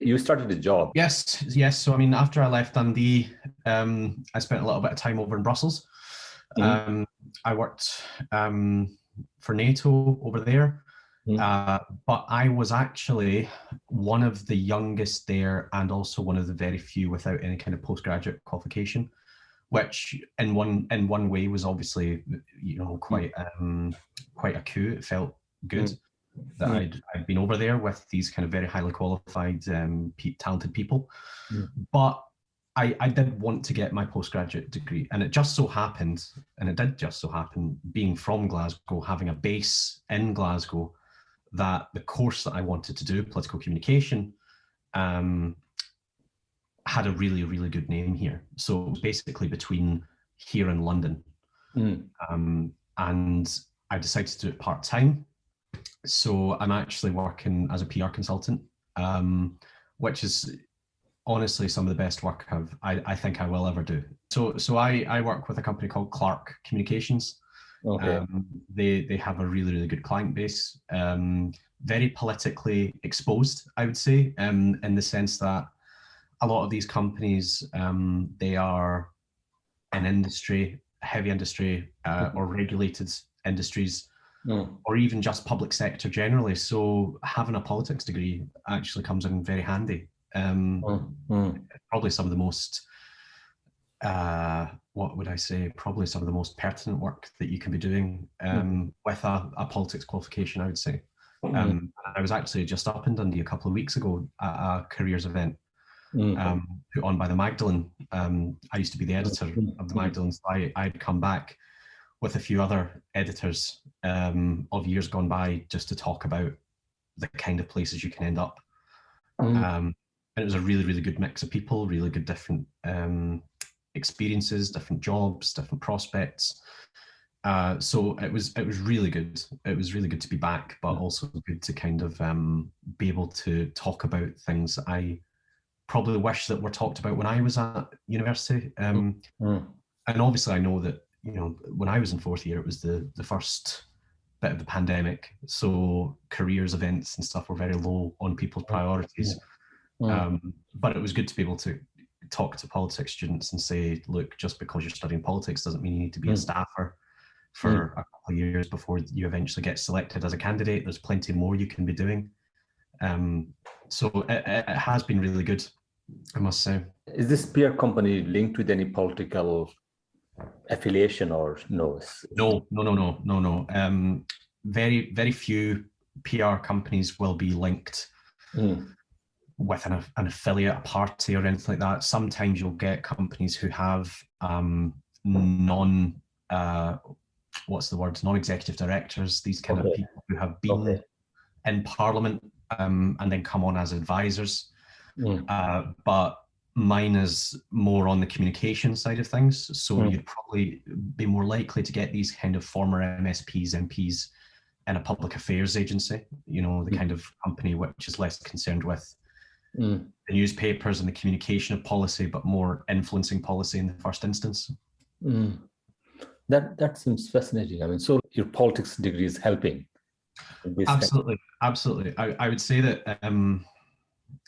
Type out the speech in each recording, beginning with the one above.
you started a job. Yes. So I mean, after I left Dundee, I spent a little bit of time over in Brussels. I worked for NATO over there, but I was actually one of the youngest there, and also one of the very few without any kind of postgraduate qualification, which in one way was obviously, you know, quite a coup. It felt good that I'd been over there with these kind of very highly qualified, talented people. But I did want to get my postgraduate degree, and it just so happened, being from Glasgow, having a base in Glasgow, that the course that I wanted to do, political communication, had a really, really good name here. So it was basically between here and London. And I decided to do it part-time. So I'm actually working as a PR consultant, which is honestly some of the best work I think I will ever do. So I work with a company called Clark Communications. Okay. They have a really, really good client base, very politically exposed, I would say, in the sense that a lot of these companies, they are in industry, heavy industry, or regulated industries, or even just public sector generally. So having a politics degree actually comes in very handy. Probably some of the most, what would I say, probably some of the most pertinent work that you can be doing with a politics qualification, I would say. I was actually just up in Dundee a couple of weeks ago at a careers event put on by the Magdalen. I used to be the editor of the Magdalen, so I'd come back with a few other editors of years gone by just to talk about the kind of places you can end up. And it was a really, really good mix of people, really good different experiences, different jobs, different prospects. So it was really good. It was really good to be back, but also good to kind of be able to talk about things that I probably wish that were talked about when I was at university. And obviously I know that, you know, when I was in fourth year, it was the first bit of the pandemic. So careers events and stuff were very low on people's priorities. But it was good to be able to talk to politics students and say, look, just because you're studying politics doesn't mean you need to be a staffer for a couple of years before you eventually get selected as a candidate. There's plenty more you can be doing. So it has been really good, I must say. Is this PR company linked with any political affiliation or no? No. Very, very few PR companies will be linked with an affiliate, a party or anything like that. Sometimes you'll get companies who have non-executive directors, these kind of people who have been in Parliament and then come on as advisors. But mine is more on the communication side of things. So you'd probably be more likely to get these kind of former MSPs, MPs in a public affairs agency, you know, the kind of company which is less concerned with the newspapers and the communication of policy, but more influencing policy in the first instance. That seems fascinating. I mean, so your politics degree is helping. Absolutely. I would say that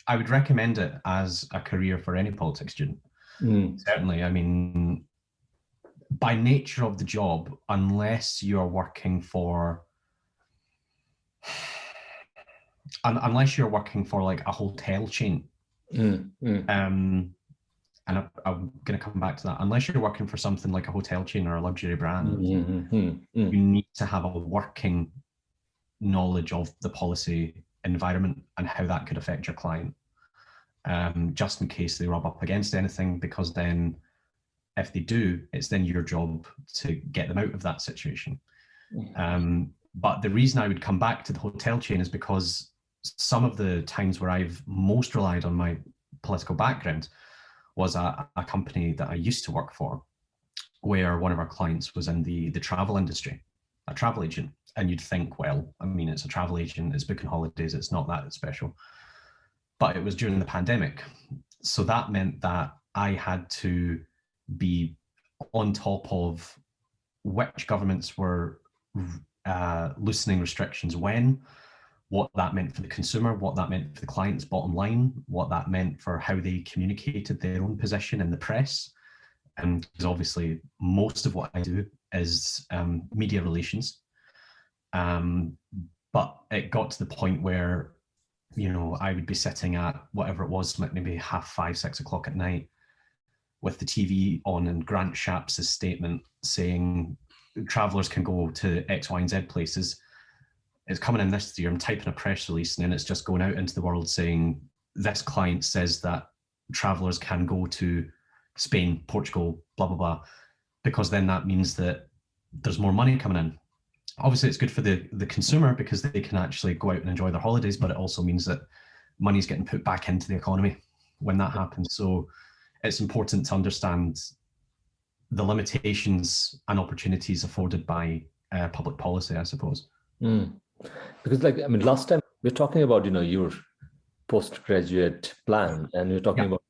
I would recommend it as a career for any politics student. Certainly. I mean, by nature of the job, unless you're working for like a hotel chain, and I'm going to come back to that. Unless you're working for something like a hotel chain or a luxury brand, you need to have a working knowledge of the policy environment and how that could affect your client, just in case they rub up against anything, because then if they do, it's then your job to get them out of that situation. But the reason I would come back to the hotel chain is because some of the times where I've most relied on my political background was a company that I used to work for, where one of our clients was in the travel industry, a travel agent. And you'd think, well, I mean, it's a travel agent, it's booking holidays, it's not that special. But it was during the pandemic. So that meant that I had to be on top of which governments were loosening restrictions when, what that meant for the consumer, what that meant for the client's bottom line, what that meant for how they communicated their own position in the press. And because obviously most of what I do is media relations. But it got to the point where, you know, I would be sitting at whatever it was, like maybe 5:30, 6 o'clock at night with the TV on and Grant Shapps' statement saying travellers can go to X, Y, and Z places. It's coming in this year, I'm typing a press release and then it's just going out into the world saying this client says that travellers can go to Spain, Portugal, blah, blah, blah, because then that means that there's more money coming in. Obviously, it's good for the consumer because they can actually go out and enjoy their holidays, but it also means that money's getting put back into the economy when that happens. So it's important to understand the limitations and opportunities afforded by public policy, I suppose. Because, like, I mean, last time we were talking about, you know, your postgraduate plan, and we were talking about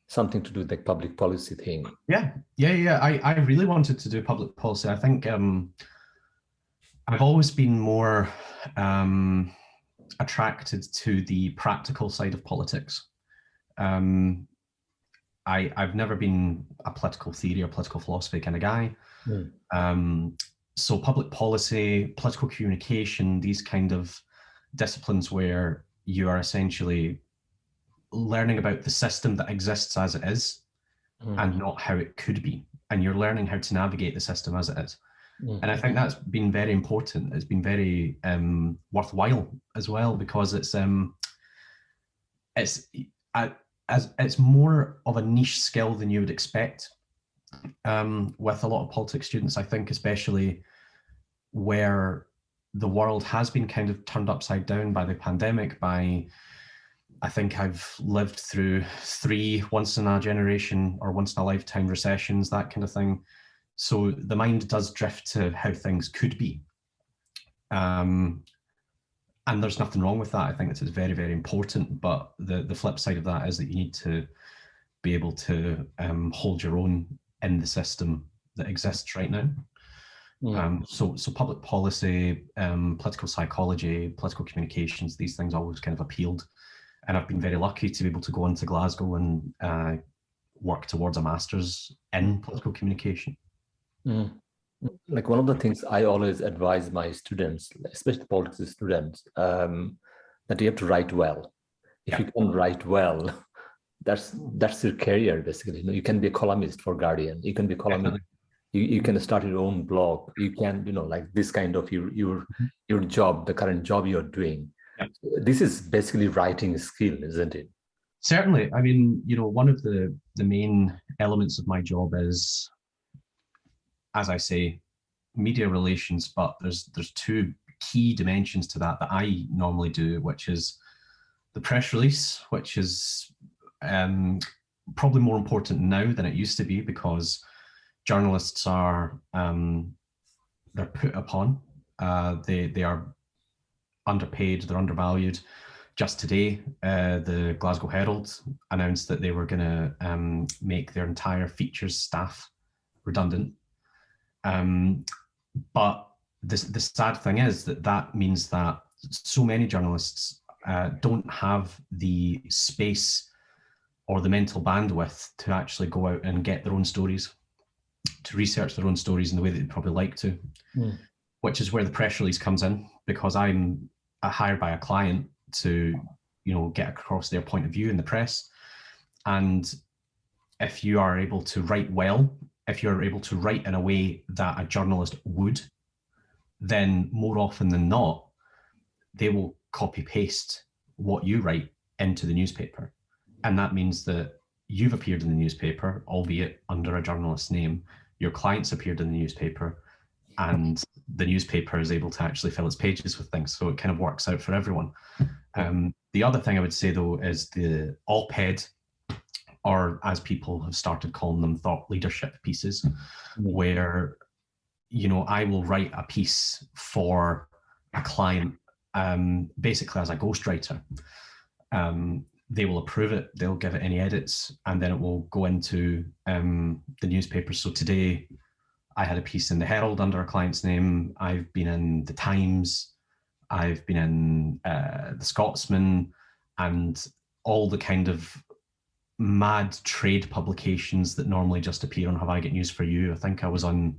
something to do with the public policy thing. Yeah. I really wanted to do public policy. I think I've always been more attracted to the practical side of politics. I've never been a political theory or political philosophy kind of guy. So public policy, political communication, these kind of disciplines where you are essentially learning about the system that exists as it is and not how it could be. And you're learning how to navigate the system as it is. And I think that's been very important. It's been very worthwhile as well, because it's more of a niche skill than you would expect with a lot of politics students, I think, especially where the world has been kind of turned upside down by the pandemic, I think I've lived through 3 once in a generation or once in a lifetime recessions, that kind of thing. So the mind does drift to how things could be. And there's nothing wrong with that. I think it's very, very important. But the flip side of that is that you need to be able to hold your own in the system that exists right now. So public policy, political psychology, political communications, these things always kind of appealed. And I've been very lucky to be able to go into Glasgow and work towards a master's in political communication. Like, one of the things I always advise my students, especially politics students, that you have to write well. If you can write well, that's your career, basically. You know, you can be a columnist for Guardian. You can be a columnist. You can start your own blog. You can, you know, like this kind of your job, the current job you're doing. This is basically writing skill, isn't it? Certainly. I mean, you know, one of the main elements of my job is, as I say, media relations, but there's 2 key dimensions to that I normally do, which is the press release, which is probably more important now than it used to be, because journalists are they're put upon, they are underpaid, they're undervalued. Just today, the Glasgow Herald announced that they were going to make their entire features staff redundant. But the sad thing is that means that so many journalists don't have the space or the mental bandwidth to actually go out and get their own stories, to research their own stories in the way that they'd probably like to, which is where the press release comes in, because I'm hired by a client to, you know, get across their point of view in the press. And if you are able to write well, if you're able to write in a way that a journalist would, then more often than not, they will copy paste what you write into the newspaper. And that means that you've appeared in the newspaper, albeit under a journalist's name, your client's appeared in the newspaper, and the newspaper is able to actually fill its pages with things. So it kind of works out for everyone. The other thing I would say, though, is the op-ed, or as people have started calling them, thought leadership pieces, where, you know, I will write a piece for a client, basically as a ghostwriter. They will approve it, they'll give it any edits, and then it will go into the newspaper. So today I had a piece in the Herald under a client's name. I've been in the Times, I've been in The Scotsman, and all the kind of mad trade publications that normally just appear on Have I Got News for You. I think I was on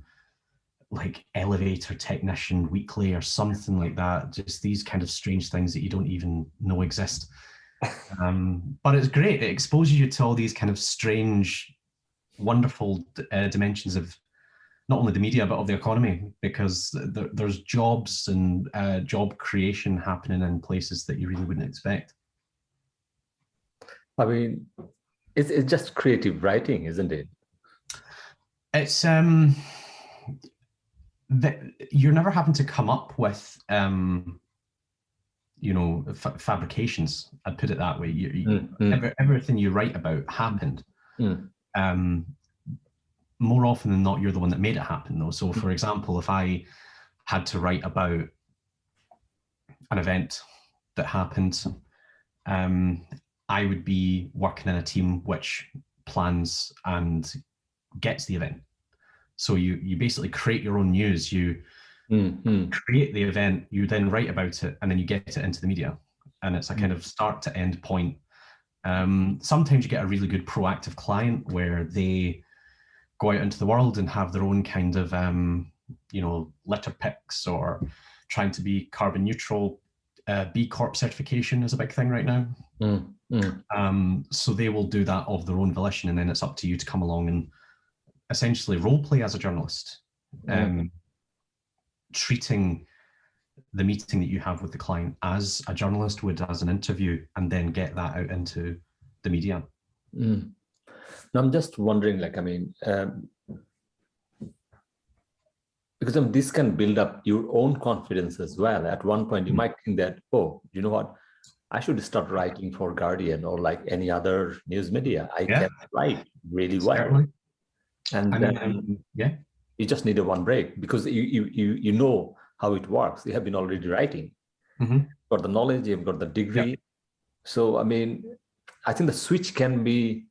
like Elevator Technician Weekly or something like that. Just these kind of strange things that you don't even know exist. But it's great. It exposes you to all these kind of strange, wonderful dimensions of not only the media, but of the economy, because there's jobs and job creation happening in places that you really wouldn't expect. I mean, it's just creative writing, isn't it? It's you're never having to come up with you know, fabrications. I'd put it that way. Everything you write about happened. More often than not, you're the one that made it happen, though. So, for example, if I had to write about an event that happened, I would be working in a team which plans and gets the event. So you basically create your own news. You create the event, you then write about it, and then you get it into the media. And it's a kind of start to end point. Sometimes you get a really good proactive client where they go out into the world and have their own kind of, you know, litter picks, or trying to be carbon neutral. B Corp certification is a big thing right now. So they will do that of their own volition, and then it's up to you to come along and essentially role play as a journalist, treating the meeting that you have with the client as a journalist would as an interview, and then get that out into the media. Now, I'm just wondering, like, I mean, because this can build up your own confidence as well. At one point, you might think that, oh, you know what, I should start writing for Guardian or like any other news media. I can write really well. Certainly. And then you just need a one break, because you know how it works. You have been already writing. Got the knowledge, you've got the degree. So, I mean, I think the switch can be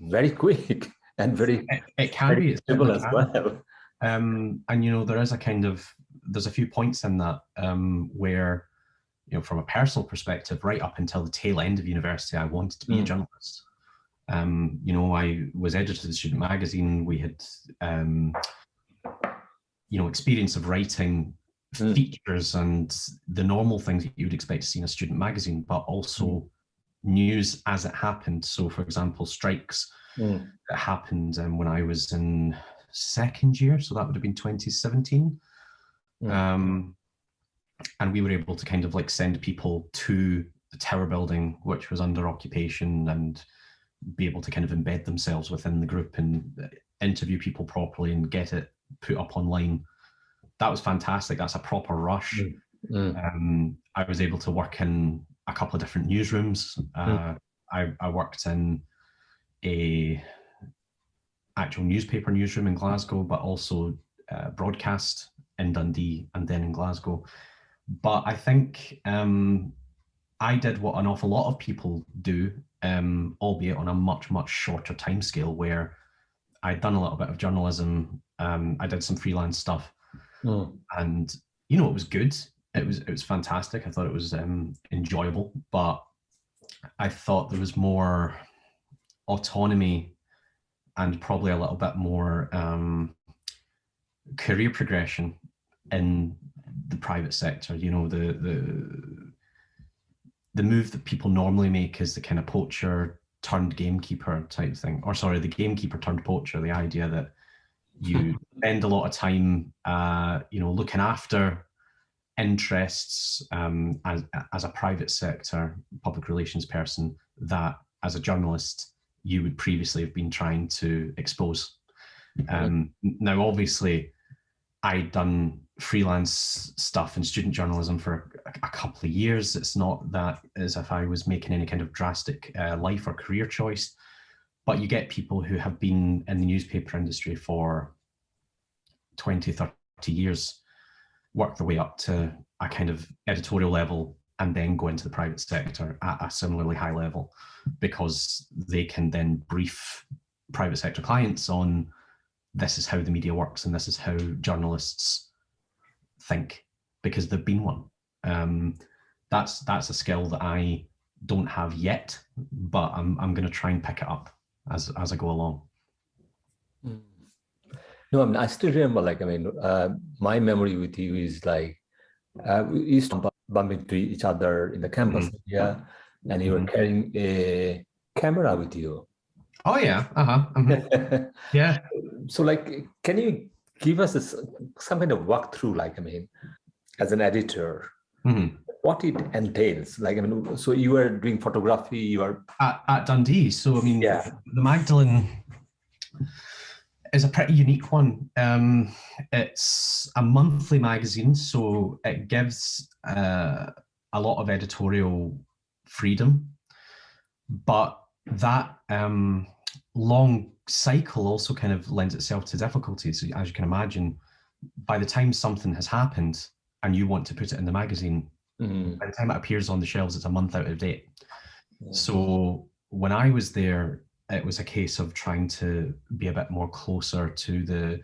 very quick and very it can be stable as well. And you know, there is a kind of, there's a few points in that where, you know, from a personal perspective, right up until the tail end of university, I wanted to be a journalist. You know, I was editor of the student magazine. We had, you know, experience of writing features and the normal things that you would expect to see in a student magazine, but also news as it happened. So, for example, strikes that happened when I was in second year, so that would have been 2017. And we were able to kind of like send people to the Tower building, which was under occupation, and be able to kind of embed themselves within the group and interview people properly and get it put up online. That was fantastic. That's a proper rush. I was able to work in a couple of different newsrooms. I worked in a actual newspaper newsroom in Glasgow, but also broadcast in Dundee and then in Glasgow. But I think I did what an awful lot of people do, albeit on a much, much shorter timescale, where I'd done a little bit of journalism. I did some freelance stuff, and you know, it was good. It was fantastic. I thought it was enjoyable, but I thought there was more autonomy and probably a little bit more career progression in the private sector. You know, the move that people normally make is the kind of poacher turned gamekeeper type thing, or sorry, the gamekeeper turned poacher. The idea that you spend a lot of time, you know, looking after interests as a private sector public relations person that as a journalist you would previously have been trying to expose. Now, obviously, I'd done freelance stuff in student journalism for a couple of years. It's not that as if I was making any kind of drastic life or career choice, but you get people who have been in the newspaper industry for 20, 30 years, work their way up to a kind of editorial level, and then go into the private sector at a similarly high level, because they can then brief private sector clients on this is how the media works and this is how journalists think, because they've been one. That's a skill that I don't have yet, but I'm going to try and pick it up as I go along. No, I mean, I still remember, like, I mean, my memory with you is like, we used to bump into each other in the campus, yeah, and you were carrying a camera with you. Oh yeah, yeah. So, like, can you give us some kind of walkthrough, like, I mean, as an editor, what it entails? Like, I mean, so you were doing photography, you were at Dundee. So I mean, yeah, the Magdalen is a pretty unique one. It's a monthly magazine, so it gives a lot of editorial freedom, but that long cycle also kind of lends itself to difficulties. As you can imagine, by the time something has happened and you want to put it in the magazine, by the time it appears on the shelves, it's a month out of date. So when I was there, it was a case of trying to be a bit more closer to the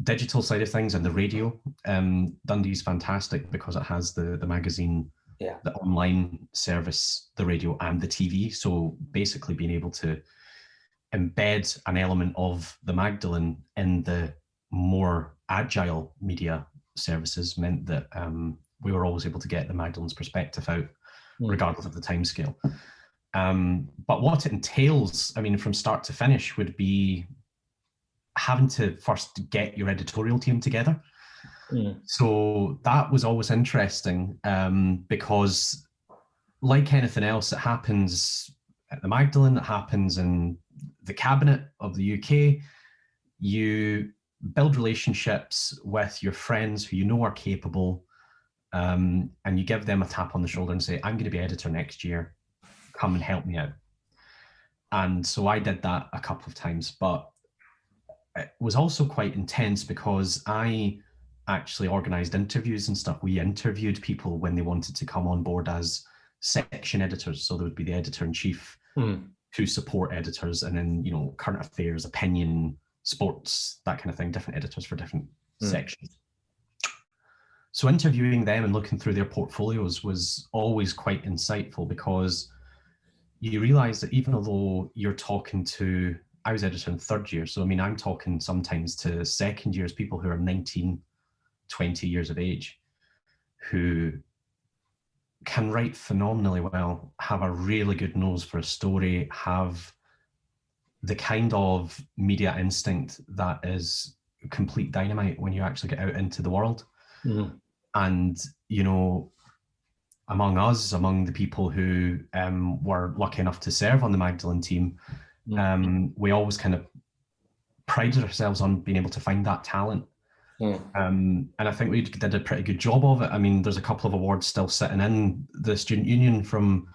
digital side of things and the radio. Dundee's fantastic because it has the magazine, the online service, the radio and the TV. So basically being able to embed an element of the Magdalen in the more agile media services meant that we were always able to get the Magdalen's perspective out, regardless of the timescale. But what it entails, I mean, from start to finish, would be having to first get your editorial team together. So that was always interesting because, like anything else, it happens at the Magdalen, it happens in the cabinet of the UK. You build relationships with your friends who you know are capable, and you give them a tap on the shoulder and say, I'm going to be editor next year. Come and help me out. And so I did that a couple of times, but it was also quite intense because I actually organized interviews and stuff. We interviewed people when they wanted to come on board as section editors. So there would be the editor-in-chief, two support editors, and then, you know, current affairs, opinion, sports, that kind of thing, different editors for different sections. So interviewing them and looking through their portfolios was always quite insightful because you realize that even though you're talking to, I was editor in third year, so I mean, I'm talking sometimes to second years, people who are 19, 20 years of age, who can write phenomenally well, have a really good nose for a story, have the kind of media instinct that is complete dynamite when you actually get out into the world. And, you know, among us, among the people who were lucky enough to serve on the Magdalen team, we always kind of prided ourselves on being able to find that talent. And I think we did a pretty good job of it. I mean, there's a couple of awards still sitting in the student union from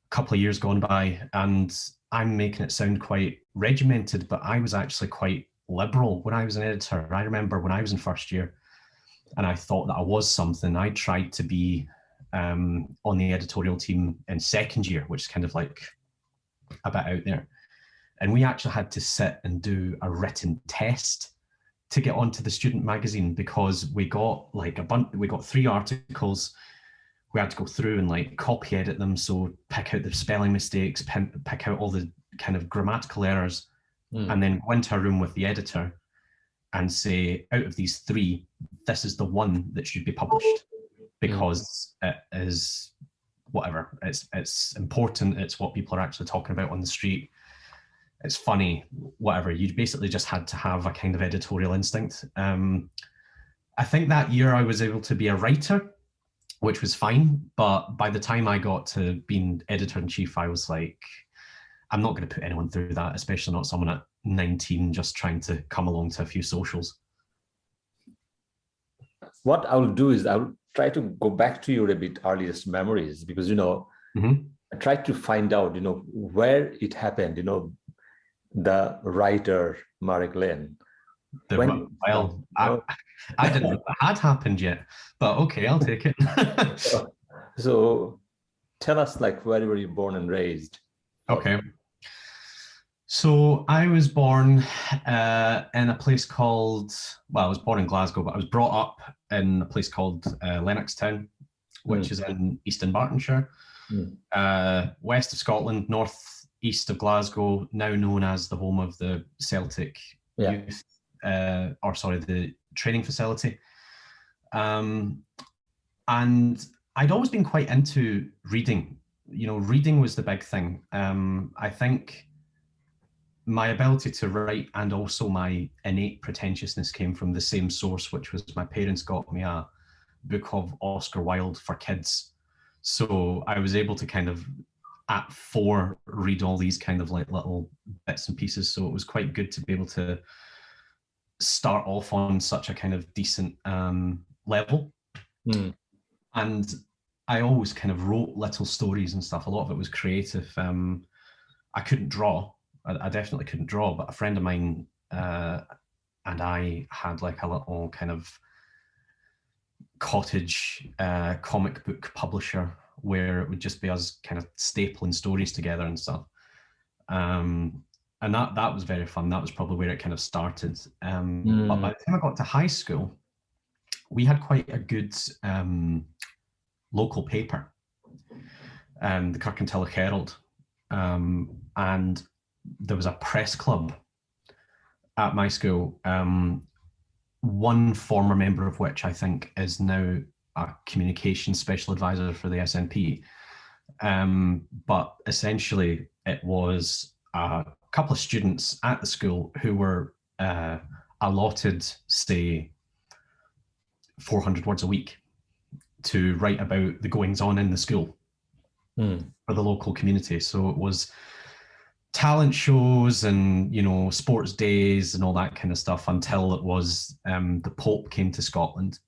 a couple of years gone by, and I'm making it sound quite regimented, but I was actually quite liberal when I was an editor. I remember when I was in first year and I thought that I was something, I tried to be on the editorial team in second year, which is kind of like a bit out there. And we actually had to sit and do a written test to get onto the student magazine because we got like we got 3 articles. We had to go through and like copy edit them. So pick out the spelling mistakes, pick out all the kind of grammatical errors, and then go into a room with the editor and say, out of these 3, this is the one that should be published because it is whatever, it's important, it's what people are actually talking about on the street, it's funny, whatever. You basically just had to have a kind of editorial instinct. I think that year I was able to be a writer, which was fine, but by the time I got to being editor-in-chief, I was like, I'm not going to put anyone through that, especially not someone at 19 just trying to come along to a few socials. What I'll do is I'll try to go back to your a bit earliest memories because, you know, I tried to find out, you know, where it happened, you know, the writer, Murray Glen. I didn't know it had happened yet, but okay, I'll take it. So tell us, like, where were you born and raised? Okay. So I was born in a place called, well, I was born in Glasgow, but I was brought up in a place called Lennoxtown. which is in Eastern Bartonshire, west of Scotland, north east of Glasgow, now known as the home of the Celtic youth, the training facility. And I'd always been quite into reading. Reading was the big thing. I think my ability to write and also my innate pretentiousness came from the same source, which was my parents got me a book of Oscar Wilde for kids. So I was able to kind of, at 4, read all these kind of like little bits and pieces. So it was quite good to be able to start off on such a kind of decent level. And I always kind of wrote little stories and stuff. A lot of it was creative. I couldn't draw. I definitely couldn't draw, but a friend of mine and I had like a little kind of cottage comic book publisher where it would just be us kind of stapling stories together and stuff. And that was very fun. That was probably where it kind of started. But by the time I got to high school, we had quite a good local paper, the Kirkintilloch Herald. And there was a press club at my school, one former member of which I think is now a communications special advisor for the SNP. But essentially it was a couple of students at the school who were allotted, say, 400 words a week to write about the goings on in the school for the local community. So it was talent shows and sports days and all that kind of stuff until it was the Pope came to Scotland,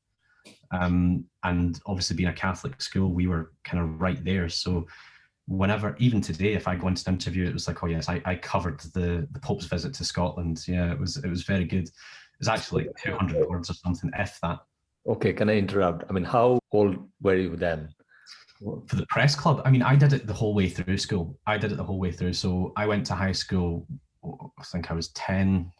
and obviously being a Catholic school, we were kind of right there. So whenever, even today, if I go into an interview, it was like, oh yes, I covered the Pope's visit to Scotland. Yeah, it was very good. It was actually like 200 words or something, if that. Okay, can I interrupt? I mean, how old were you then? For the press club, I mean, I did it the whole way through school. So I went to high school, I think I was 10,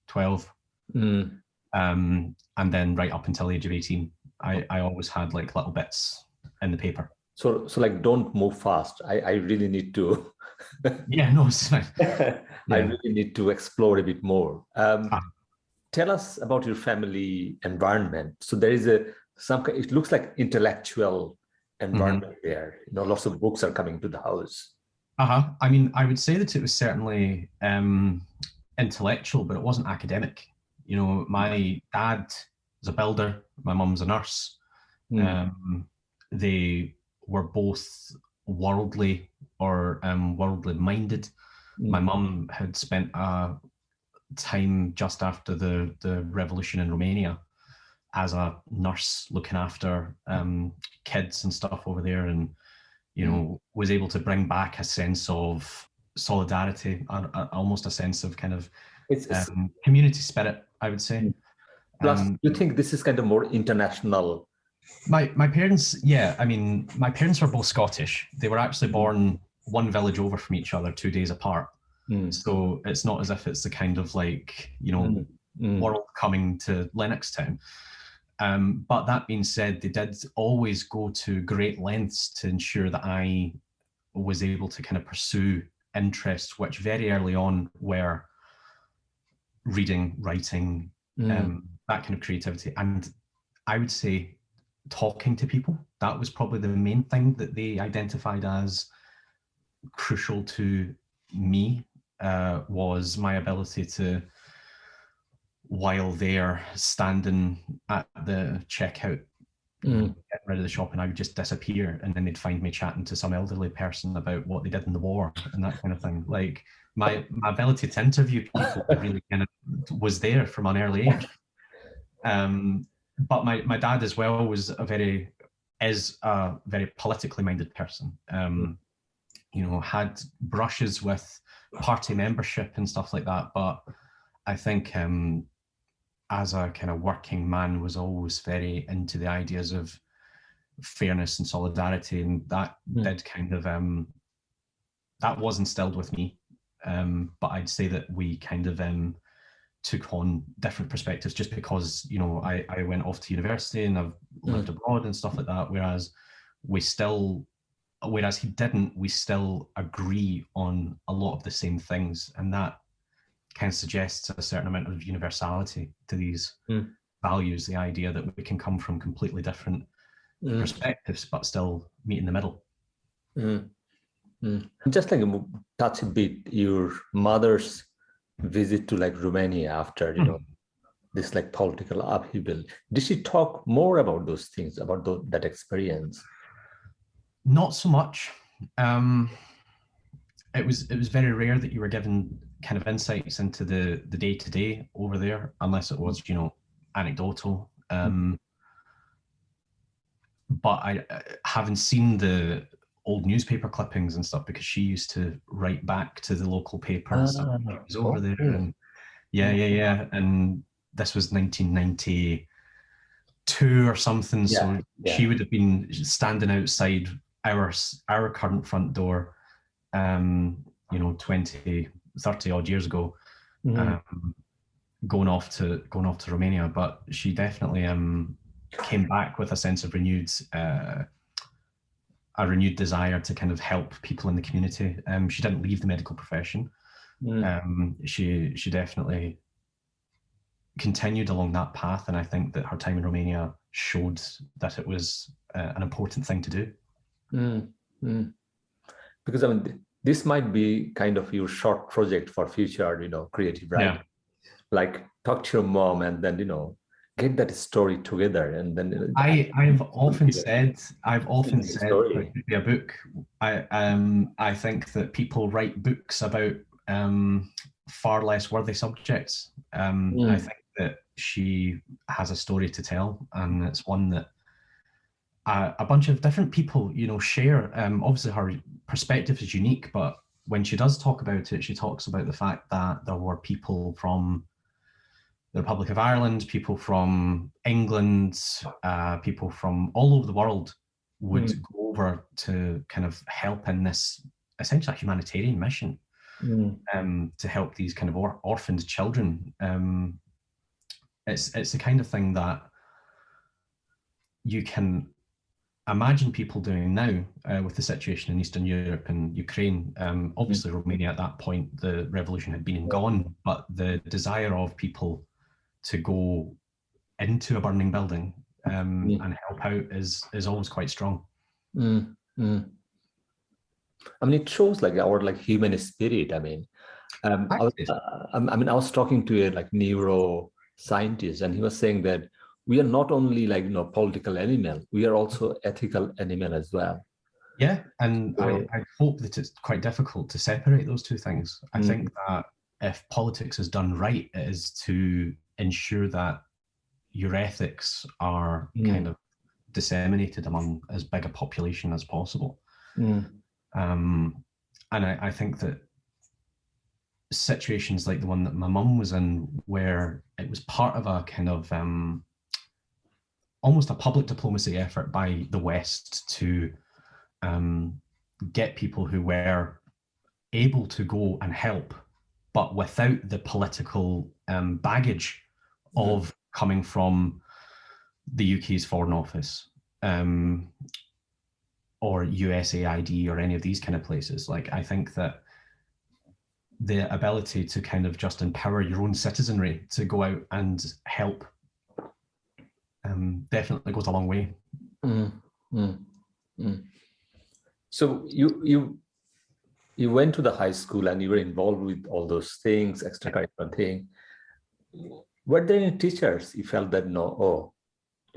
12. And then right up until the age of 18, I always had like little bits in the paper. So like, don't move fast. I really need to. Yeah, no, it's fine. I really need to explore a bit more. Tell us about your family environment. So there is it looks like intellectual environment there. Lots of books are coming to the house. I mean, I would say that it was certainly intellectual, but it wasn't academic. My dad was a builder, my mum's a nurse. They were both worldly or worldly minded. My mum had spent time just after the revolution in Romania as a nurse looking after kids and stuff over there, and was able to bring back a sense of solidarity, almost a sense of kind of community spirit, I would say. Plus, you think this is kind of more international? My parents, I mean, my parents were both Scottish. They were actually born one village over from each other, 2 days apart. So it's not as if it's the kind of like, world coming to Lennoxtown. But that being said, they did always go to great lengths to ensure that I was able to kind of pursue interests which very early on were reading, writing, that kind of creativity. And I would say talking to people, that was probably the main thing that they identified as crucial to me, was my ability to, while they're standing at the checkout, getting rid of the shop, and I would just disappear, and then they'd find me chatting to some elderly person about what they did in the war and that kind of thing. Like my ability to interview people really kind of was there from an early age. But my dad as well is a very politically minded person. Had brushes with party membership and stuff like that, but I think as a kind of working man was always very into the ideas of fairness and solidarity, and that did kind of that was instilled with me. But I'd say that we kind of took on different perspectives just because I went off to university and I've lived abroad and stuff like that, whereas we still, whereas he didn't, we still agree on a lot of the same things. And that kind of suggests a certain amount of universality to these values, the idea that we can come from completely different perspectives, but still meet in the middle. Just like touch a bit your mother's visit to like Romania after, you know, this like political upheaval. Did she talk more about those things, about that experience? Not so much. It was very rare that you were given kind of insights into the day-to-day over there, unless it was, you know, anecdotal. But I haven't seen the old newspaper clippings and stuff, because she used to write back to the local paper and stuff. She was over there, and yeah. And this was 1992 or something. So she would have been standing outside our current front door, you know, 20, 30 odd years ago, going off to Romania. But she definitely came back with a sense of renewed desire to kind of help people in the community. She didn't leave the medical profession. She definitely continued along that path, and I think that her time in Romania showed that it was an important thing to do. Because I mean, this might be kind of your short project for future, you know, creative writing. Like talk to your mom and then, you know, get that story together, and then I've often said it could be a book. I think that people write books about far less worthy subjects. I think that she has a story to tell, and it's one that a bunch of different people, you know, share. Obviously her perspective is unique, but when she does talk about it, she talks about the fact that there were people from the Republic of Ireland, people from England, people from all over the world would go over to kind of help in this essentially humanitarian mission, to help these kind of orphaned children. It's the kind of thing that you can imagine people doing now with the situation in Eastern Europe and Ukraine. Obviously, Romania at that point, the revolution had been and gone, but the desire of people to go into a burning building and help out is always quite strong. I mean, it shows like our like human spirit. I mean, I was talking to a like neuroscientist, and he was saying that we are not only like, you know, political animal, we are also ethical animal as well. Yeah, and I hope that it's quite difficult to separate those two things. I think that if politics is done right, it is to ensure that your ethics are kind of disseminated among as big a population as possible. And I think that situations like the one that my mum was in, where it was part of a kind of almost a public diplomacy effort by the West to get people who were able to go and help, but without the political baggage of coming from the UK's Foreign Office or USAID or any of these kind of places. Like, I think that the ability to kind of just empower your own citizenry to go out and help definitely goes a long way. So you went to the high school and you were involved with all those things, extracurricular thing. Were there any teachers you felt that you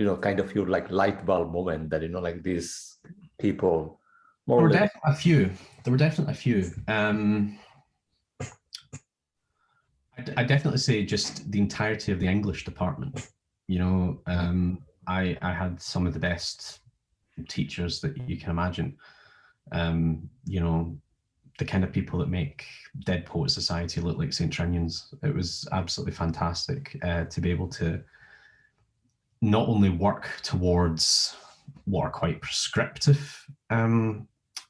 know, kind of your like light bulb moment that, you know, like these people? There were definitely a few. I definitely say just the entirety of the English department. You know, I had some of the best teachers that you can imagine. You know, the kind of people that make Dead Poets Society look like St. Trinians. It was absolutely fantastic to be able to not only work towards what are quite prescriptive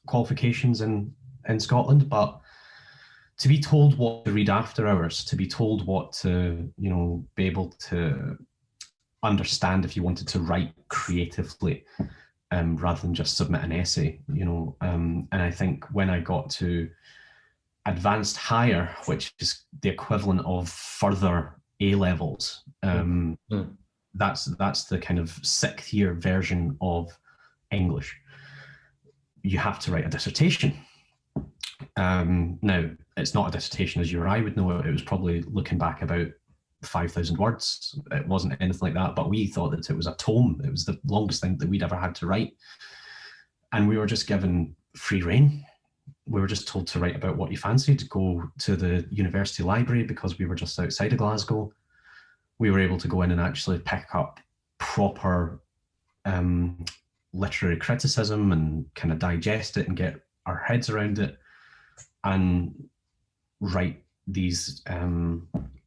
qualifications in Scotland, but to be told what to read after hours, to be told what to, you know, be able to understand if you wanted to write creatively, rather than just submit an essay, you know. And I think when I got to advanced higher, which is the equivalent of further A levels, that's the kind of 6th year version of English. You have to write a dissertation. Now, it's not a dissertation as you or I would know it. It was probably, looking back, about 5,000 words. It wasn't anything like that, but we thought that it was a tome. It was the longest thing that we'd ever had to write. And we were just given free rein. We were just told to write about what you fancied, go to the university library, because we were just outside of Glasgow. We were able to go in and actually pick up proper literary criticism and kind of digest it and get our heads around it and write these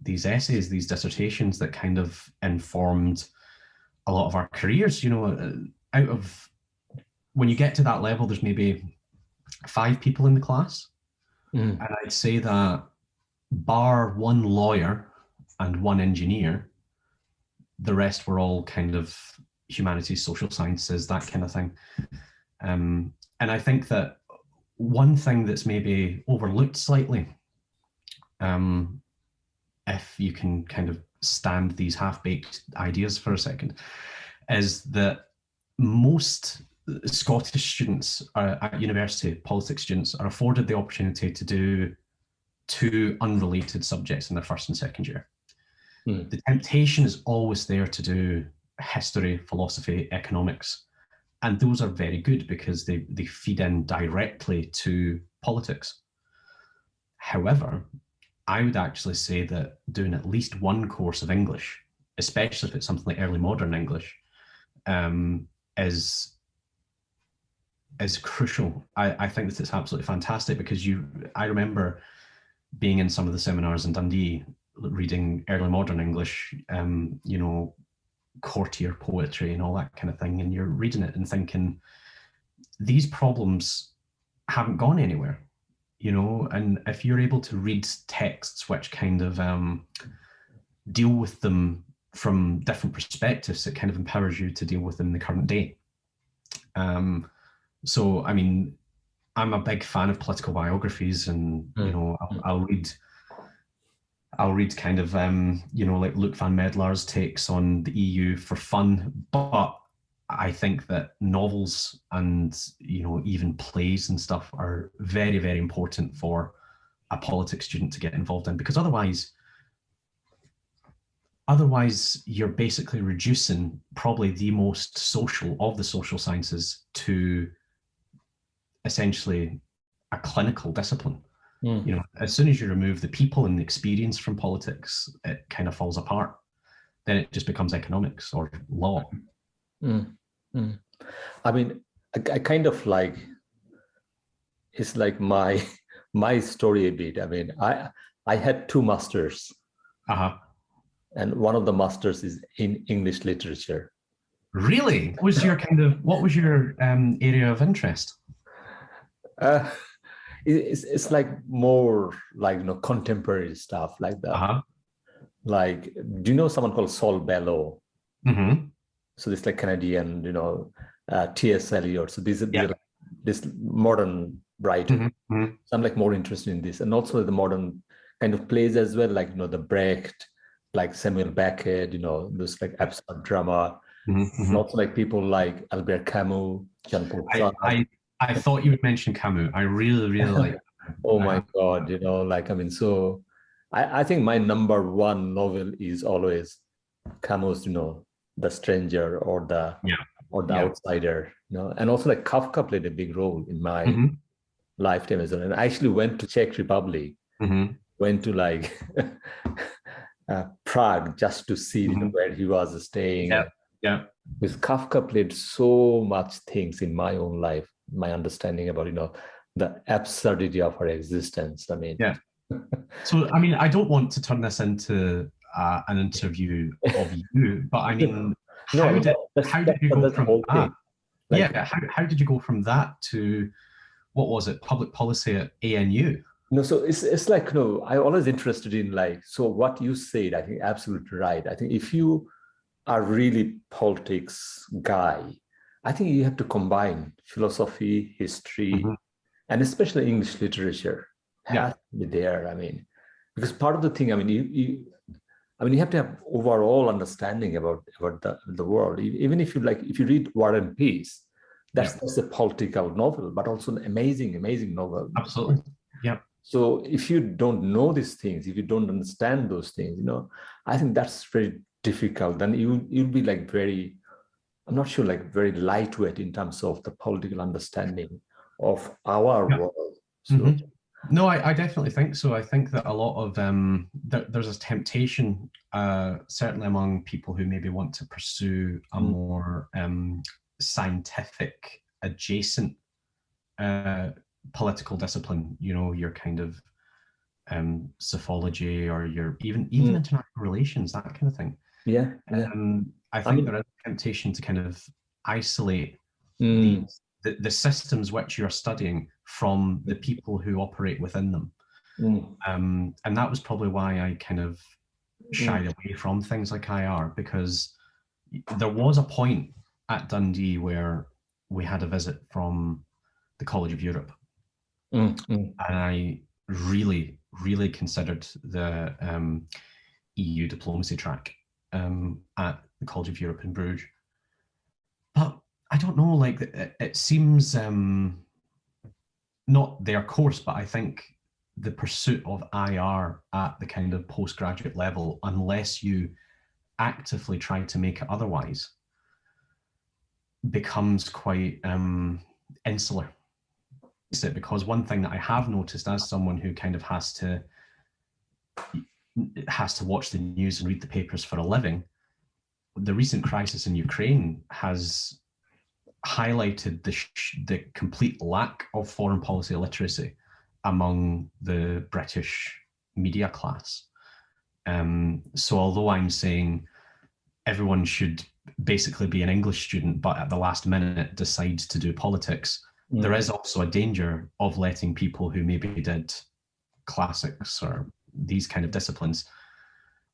essays, these dissertations that kind of informed a lot of our careers. You know, out of, when you get to that level, there's maybe 5 people in the class. And I'd say that bar one lawyer and one engineer, the rest were all kind of humanities, social sciences, that kind of thing. And I think that one thing that's maybe overlooked slightly, if you can kind of stand these half-baked ideas for a second, is that most Scottish students at university, politics students, are afforded the opportunity to do 2 unrelated subjects in their first and second year. The temptation is always there to do history, philosophy, economics, and those are very good because they feed in directly to politics. However, I would actually say that doing at least one course of English, especially if it's something like early modern English, is crucial. I think that it's absolutely fantastic because I remember being in some of the seminars in Dundee, reading early modern English, you know, courtier poetry and all that kind of thing, and you're reading it and thinking, these problems haven't gone anywhere, you know. And if you're able to read texts which kind of deal with them from different perspectives, it kind of empowers you to deal with them in the current day. So, I mean, I'm a big fan of political biographies, and you know, I'll read kind of you know, like Luc van Medelaar's takes on the EU for fun, but I think that novels and, you know, even plays and stuff are very, very important for a politics student to get involved in, because otherwise you're basically reducing probably the most social of the social sciences to essentially a clinical discipline. You know, as soon as you remove the people and the experience from politics, it kind of falls apart. Then it just becomes economics or law. I mean, I kind of like, it's like my story a bit. I mean, I had 2 masters, and one of the masters is in English literature. Really? What was your area of interest? It's like more like, you know, contemporary stuff like that. Like, do you know someone called Saul Bellow? So this like Canadian, you know, T.S. Eliot. So these are this modern writer. So I'm like more interested in this, and also the modern kind of plays as well, like, you know, the Brecht, like Samuel Beckett, you know, those like absurd drama. And also like people like Albert Camus, Jean-Paul Sartre. I thought you would mention Camus. I really, really like. Oh my God, you know, like, I mean, so I think my number 1 novel is always Camus, you know, The Stranger or the Outsider, you know. And also like Kafka played a big role in my lifetime as well. And I actually went to Czech Republic, went to like Prague just to see, you know, where he was staying. Because Kafka played so much things in my own life, my understanding about, you know, the absurdity of our existence. I mean, So, I mean, I don't want to turn this into an interview of you, but I mean, how did you go from that? Like, how did you go from that to, what was it, public policy at ANU? No, so it's like, you know, I always interested in like, so what you said, I think absolutely right. I think if you are really politics guy, I think you have to combine philosophy, history, and especially English literature has to be there. I mean, because part of the thing, I mean, you have to have overall understanding about the world. Even if you read War and Peace, that's a political novel, but also an amazing novel. Absolutely. Yeah. So if you don't know these things, if you don't understand those things, I think that's very difficult. Then you'll be like very, I'm not sure, like very lightweight in terms of the political understanding of our world. So. No, I definitely think so. I think that a lot of there's a temptation, certainly among people who maybe want to pursue a more scientific adjacent political discipline. Your kind of psephology, or your even international relations, that kind of thing. Yeah. I think there is a temptation to kind of isolate the systems which you're studying from the people who operate within them. And that was probably why I kind of shied away from things like IR, because there was a point at Dundee where we had a visit from the College of Europe. And I really, really considered the EU diplomacy track at the College of Europe in Bruges. But I don't know, like, it seems not their course, but I think the pursuit of IR at the kind of postgraduate level, unless you actively try to make it otherwise, becomes quite insular. Because one thing that I have noticed as someone who kind of has to watch the news and read the papers for a living, the recent crisis in Ukraine has highlighted the complete lack of foreign policy literacy among the British media class. So although I'm saying everyone should basically be an English student, but at the last minute decide to do politics, there is also a danger of letting people who maybe did classics or these kind of disciplines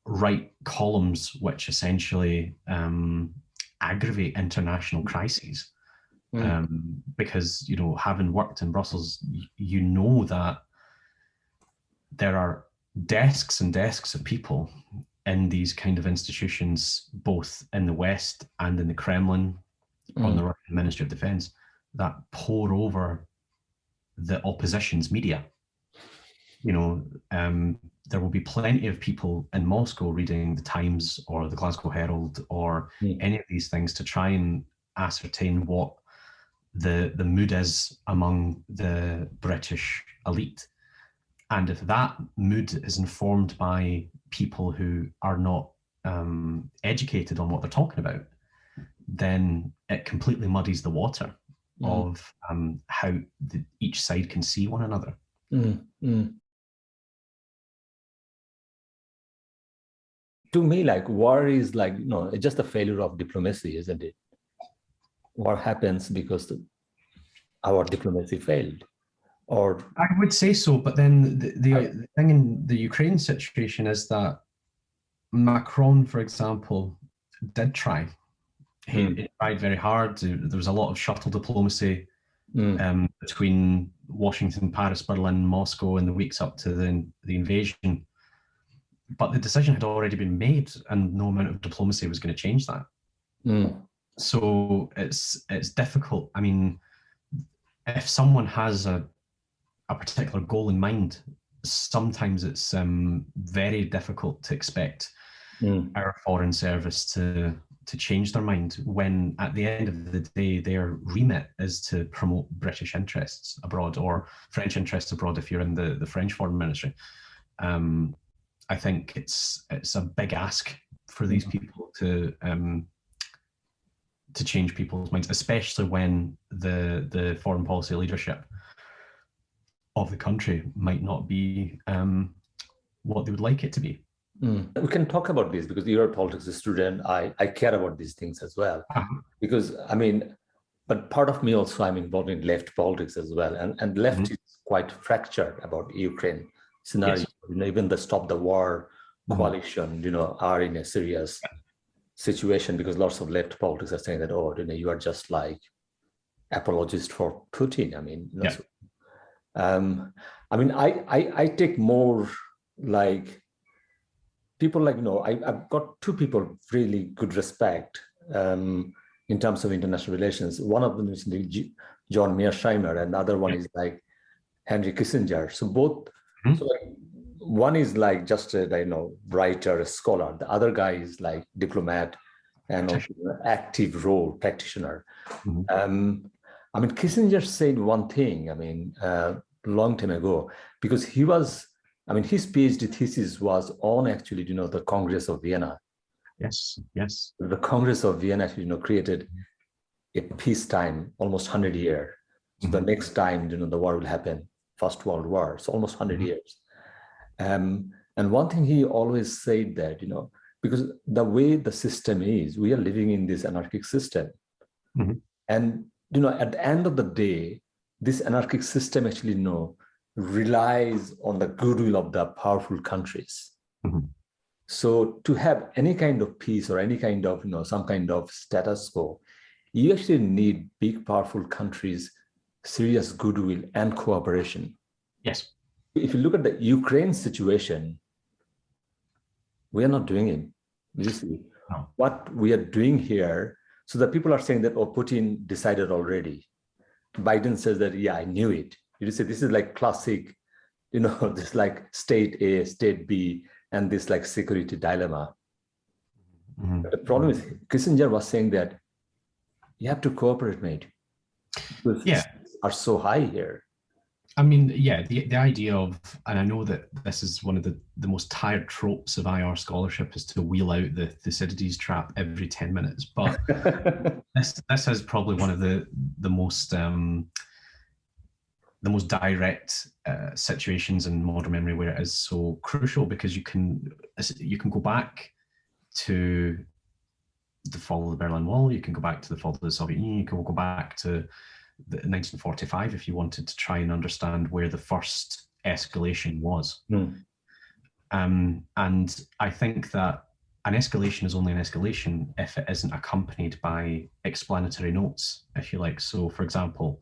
write columns which essentially aggravate international crises. Because, having worked in Brussels, you know that there are desks and desks of people in these kind of institutions, both in the West and in the Kremlin, on the Russian Ministry of Defense, that pour over the opposition's media. There will be plenty of people in Moscow reading the Times or the Glasgow Herald or any of these things to try and ascertain what the mood is among the British elite. And if that mood is informed by people who are not educated on what they're talking about, then it completely muddies the water of how each side can see one another. To me, like, war is like, it's just a failure of diplomacy, isn't it? War happens because our diplomacy failed. Or I would say so, but then the thing in the Ukraine situation is that Macron, for example, did try. He tried very hard. There was a lot of shuttle diplomacy between Washington, Paris, Berlin, Moscow in the weeks up to the invasion. But the decision had already been made, and no amount of diplomacy was going to change that. So it's difficult. I mean, if someone has a particular goal in mind, sometimes it's very difficult to expect our foreign service to change their mind, when at the end of the day their remit is to promote British interests abroad, or French interests abroad if you're in the French foreign ministry. I think it's a big ask for these people to change people's minds, especially when the foreign policy leadership of the country might not be what they would like it to be. We can talk about this because you're a politics student. I care about these things as well. Because, but part of me also, I'm involved in left politics as well. And left is quite fractured about Ukraine scenario. Yes. Even the Stop the War coalition, are in a serious situation, because lots of left politics are saying that, oh, you are just like apologist for Putin. I mean, I take more like people like, I've got two people really good respect in terms of international relations. One of them is John Mearsheimer, and the other one is like Henry Kissinger. So both, so like, one is like just a writer, a scholar. The other guy is like diplomat and also active role practitioner. Kissinger said one thing, long time ago, because he was, his PhD thesis was on actually, the Congress of Vienna. Yes. The Congress of Vienna actually, created a peacetime, almost 100 years. So the next time, the war will happen, First World War, so almost 100 years. And one thing he always said that, because the way the system is, we are living in this anarchic system. And, at the end of the day, this anarchic system actually, relies on the goodwill of the powerful countries. So to have any kind of peace or any kind of, some kind of status quo, you actually need big, powerful countries, serious goodwill and cooperation. Yes. If you look at the Ukraine situation, we are not doing it. You see, what we are doing here, so the people are saying that, oh, Putin decided already. Biden says that, yeah, I knew it. You see, this is like classic, this like state A, state B, and this like security dilemma. But the problem is, Kissinger was saying that you have to cooperate, mate. Because are so high here. The idea of, and I know that this is one of the most tired tropes of IR scholarship, is to wheel out the Thucydides trap every 10 minutes. But this is probably one of the most direct situations in modern memory where it is so crucial, because you can go back to the fall of the Berlin Wall, you can go back to the fall of the Soviet Union, you can go back to 1945 if you wanted to try and understand where the first escalation was. And I think that an escalation is only an escalation if it isn't accompanied by explanatory notes, if you like. So, for example,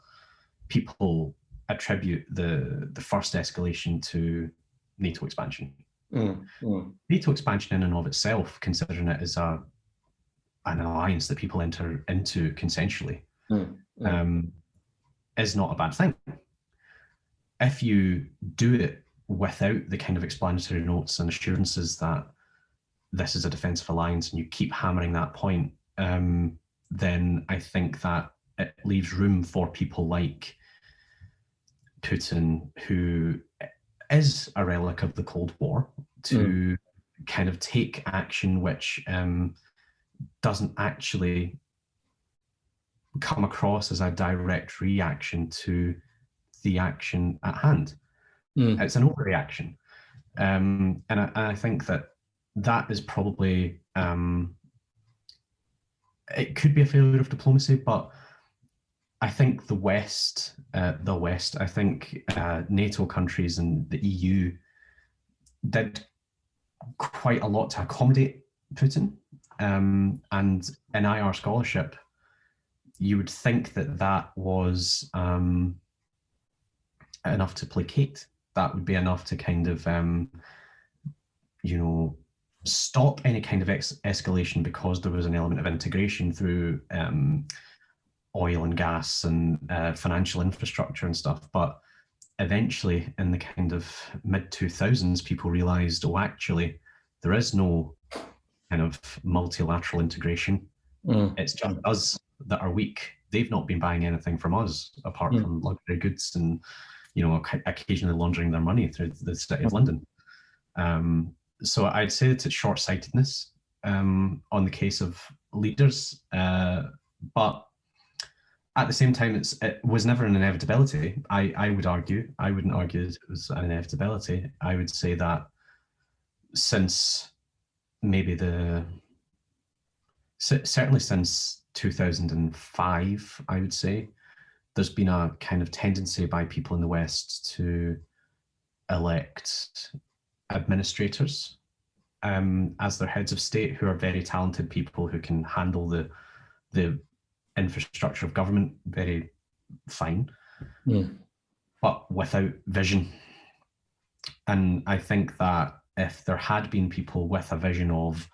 people attribute the first escalation to NATO expansion. NATO expansion in and of itself, considering it as an alliance that people enter into consensually, is not a bad thing. If you do it without the kind of explanatory notes and assurances that this is a defensive alliance, and you keep hammering that point, then I think that it leaves room for people like Putin, who is a relic of the Cold War, to kind of take action which doesn't actually come across as a direct reaction to the action at hand. It's an overreaction. And I think that is probably, it could be a failure of diplomacy, but I think the West, I think NATO countries and the EU did quite a lot to accommodate Putin. And in IR scholarship, you would think that was enough to placate. That would be enough to kind of, stop any kind of escalation, because there was an element of integration through oil and gas and financial infrastructure and stuff. But eventually, in the kind of mid-2000s, people realized, oh, actually, there is no kind of multilateral integration. It's just us that are weak. They've not been buying anything from us apart from luxury goods and, occasionally laundering their money through the city of London. So I'd say it's short-sightedness on the case of leaders, but at the same time, it was never an inevitability. I would argue. I wouldn't argue that it was an inevitability. I would say that since maybe certainly since 2005, I would say, there's been a kind of tendency by people in the West to elect administrators as their heads of state, who are very talented people who can handle the infrastructure of government very fine, but without vision. And I think that if there had been people with a vision of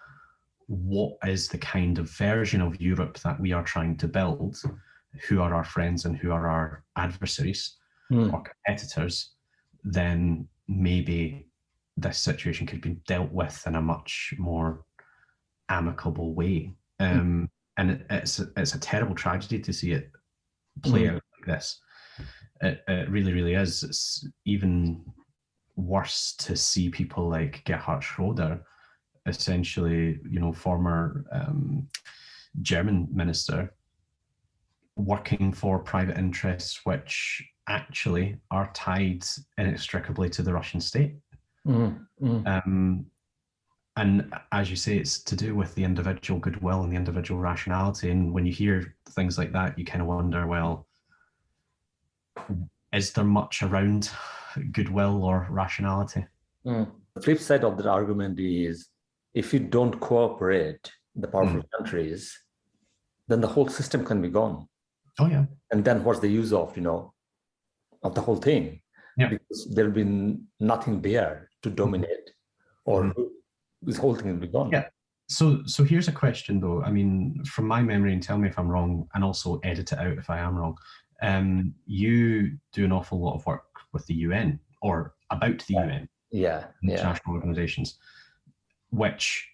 what is the kind of version of Europe that we are trying to build, who are our friends and who are our adversaries or competitors, then maybe this situation could be dealt with in a much more amicable way. And it's a terrible tragedy to see it play out like this. It really, really is. It's even worse to see people like Gerhard Schroeder, essentially, former German minister, working for private interests which actually are tied inextricably to the Russian state. And as you say, it's to do with the individual goodwill and the individual rationality. And when you hear things like that, you kind of wonder, well, is there much around goodwill or rationality? The flip side of that argument is, if you don't cooperate, the powerful countries, then the whole system can be gone. Oh yeah. And then what's the use of the whole thing? Yeah. Because there'll be nothing there to dominate, or this whole thing will be gone. Yeah. So here's a question though. I mean, from my memory, and tell me if I'm wrong, and also edit it out if I am wrong. You do an awful lot of work with the UN or about the UN. International organizations, which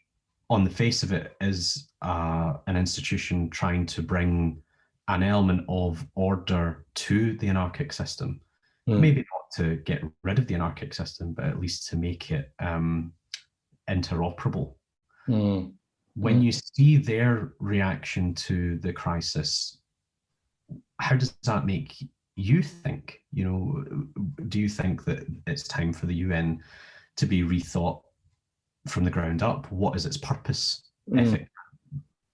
on the face of it is an institution trying to bring an element of order to the anarchic system. Maybe not to get rid of the anarchic system, but at least to make it interoperable. When you see their reaction to the crisis, how does that make you think? Do you think that it's time for the UN to be rethought from the ground up? What is its purpose if it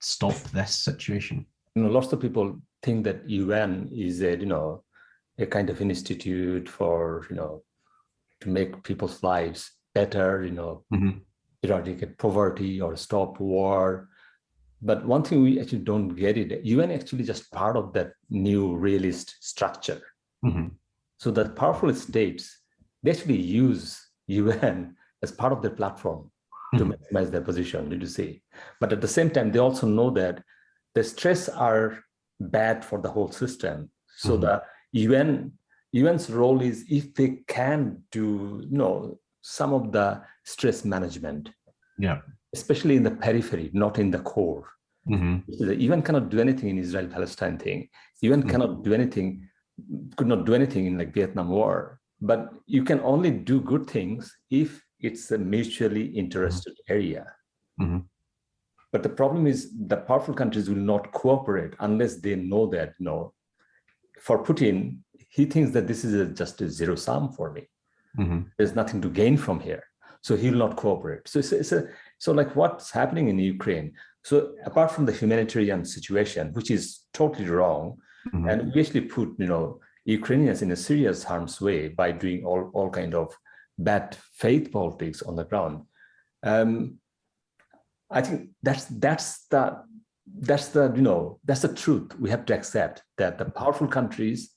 stop this situation? Lots of people think that UN is a kind of institute for to make people's lives better, eradicate poverty or stop war. But one thing we actually don't get it, UN actually just part of that new realist structure. So that powerful states, they actually use UN as part of their platform to maximize their position, did you see? But at the same time, they also know that the stress are bad for the whole system. So the UN's role is, if they can do, some of the stress management, especially in the periphery, not in the core. The UN cannot do anything in Israel-Palestine thing. UN cannot do anything, could not do anything in like Vietnam War. But you can only do good things if it's a mutually interested area. But the problem is the powerful countries will not cooperate unless they know that, for Putin, he thinks that this is just a zero sum for me. There's nothing to gain from here. So he will not cooperate. So like what's happening in Ukraine? So apart from the humanitarian situation, which is totally wrong, and we actually put, Ukrainians in a serious harm's way by doing all kind of bad faith politics on the ground. I think that's the truth. We have to accept that the powerful countries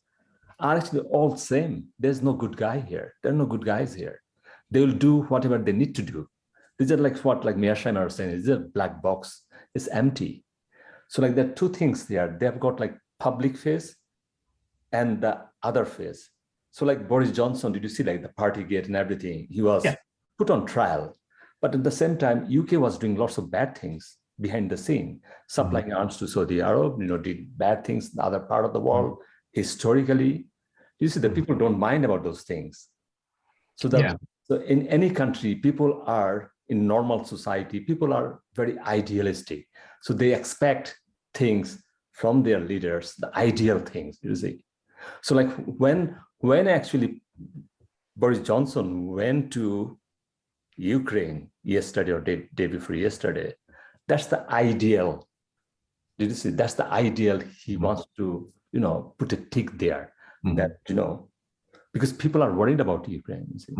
are actually all the same. There's no good guy here. There are no good guys here. They will do whatever they need to do. These are like Mearsheimer was saying, it's a black box. It's empty. So like there are two things there. They have got like public face and the other face. So like Boris Johnson, did you see like the Partygate and everything? He was put on trial. But at the same time, UK was doing lots of bad things behind the scene, supplying arms to Saudi Arabia, did bad things in the other part of the world. Historically, you see that people don't mind about those things. So in any country, people are, in normal society, people are very idealistic. So they expect things from their leaders, the ideal things, you see. So like when actually Boris Johnson went to Ukraine yesterday or day before yesterday, that's the ideal. Did you see? That's the ideal. He wants to, put a tick there that, because people are worried about Ukraine. You see?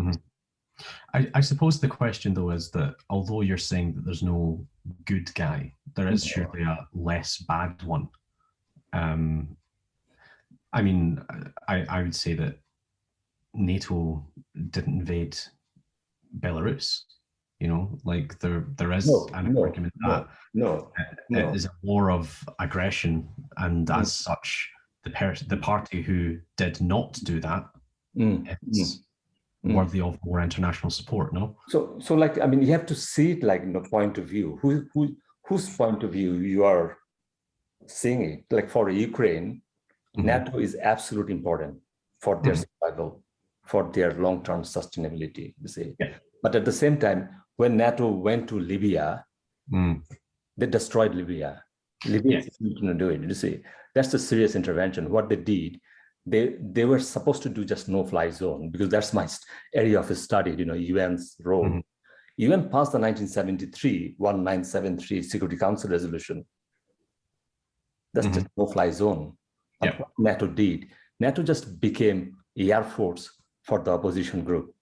I suppose the question though is that although you're saying that there's no good guy, there is surely a less bad one. I mean, I would say that NATO didn't invade Belarus. You know, like there is an argument that it is a war of aggression, and as such, the party who did not do that is worthy of more international support. No. So like, I mean, you have to see it like in the point of view. Whose point of view you are seeing it? Like for Ukraine, NATO is absolutely important for their survival, for their long-term sustainability, you see. Yeah. But at the same time, when NATO went to Libya, they destroyed Libya. Libya didn't do it, you see. That's a serious intervention. What they did, they were supposed to do just no-fly zone, because that's my area of study, you know, UN's role. UN passed the 1973 Security Council resolution. That's just no-fly zone. But what NATO did, NATO just became Air Force for the opposition group.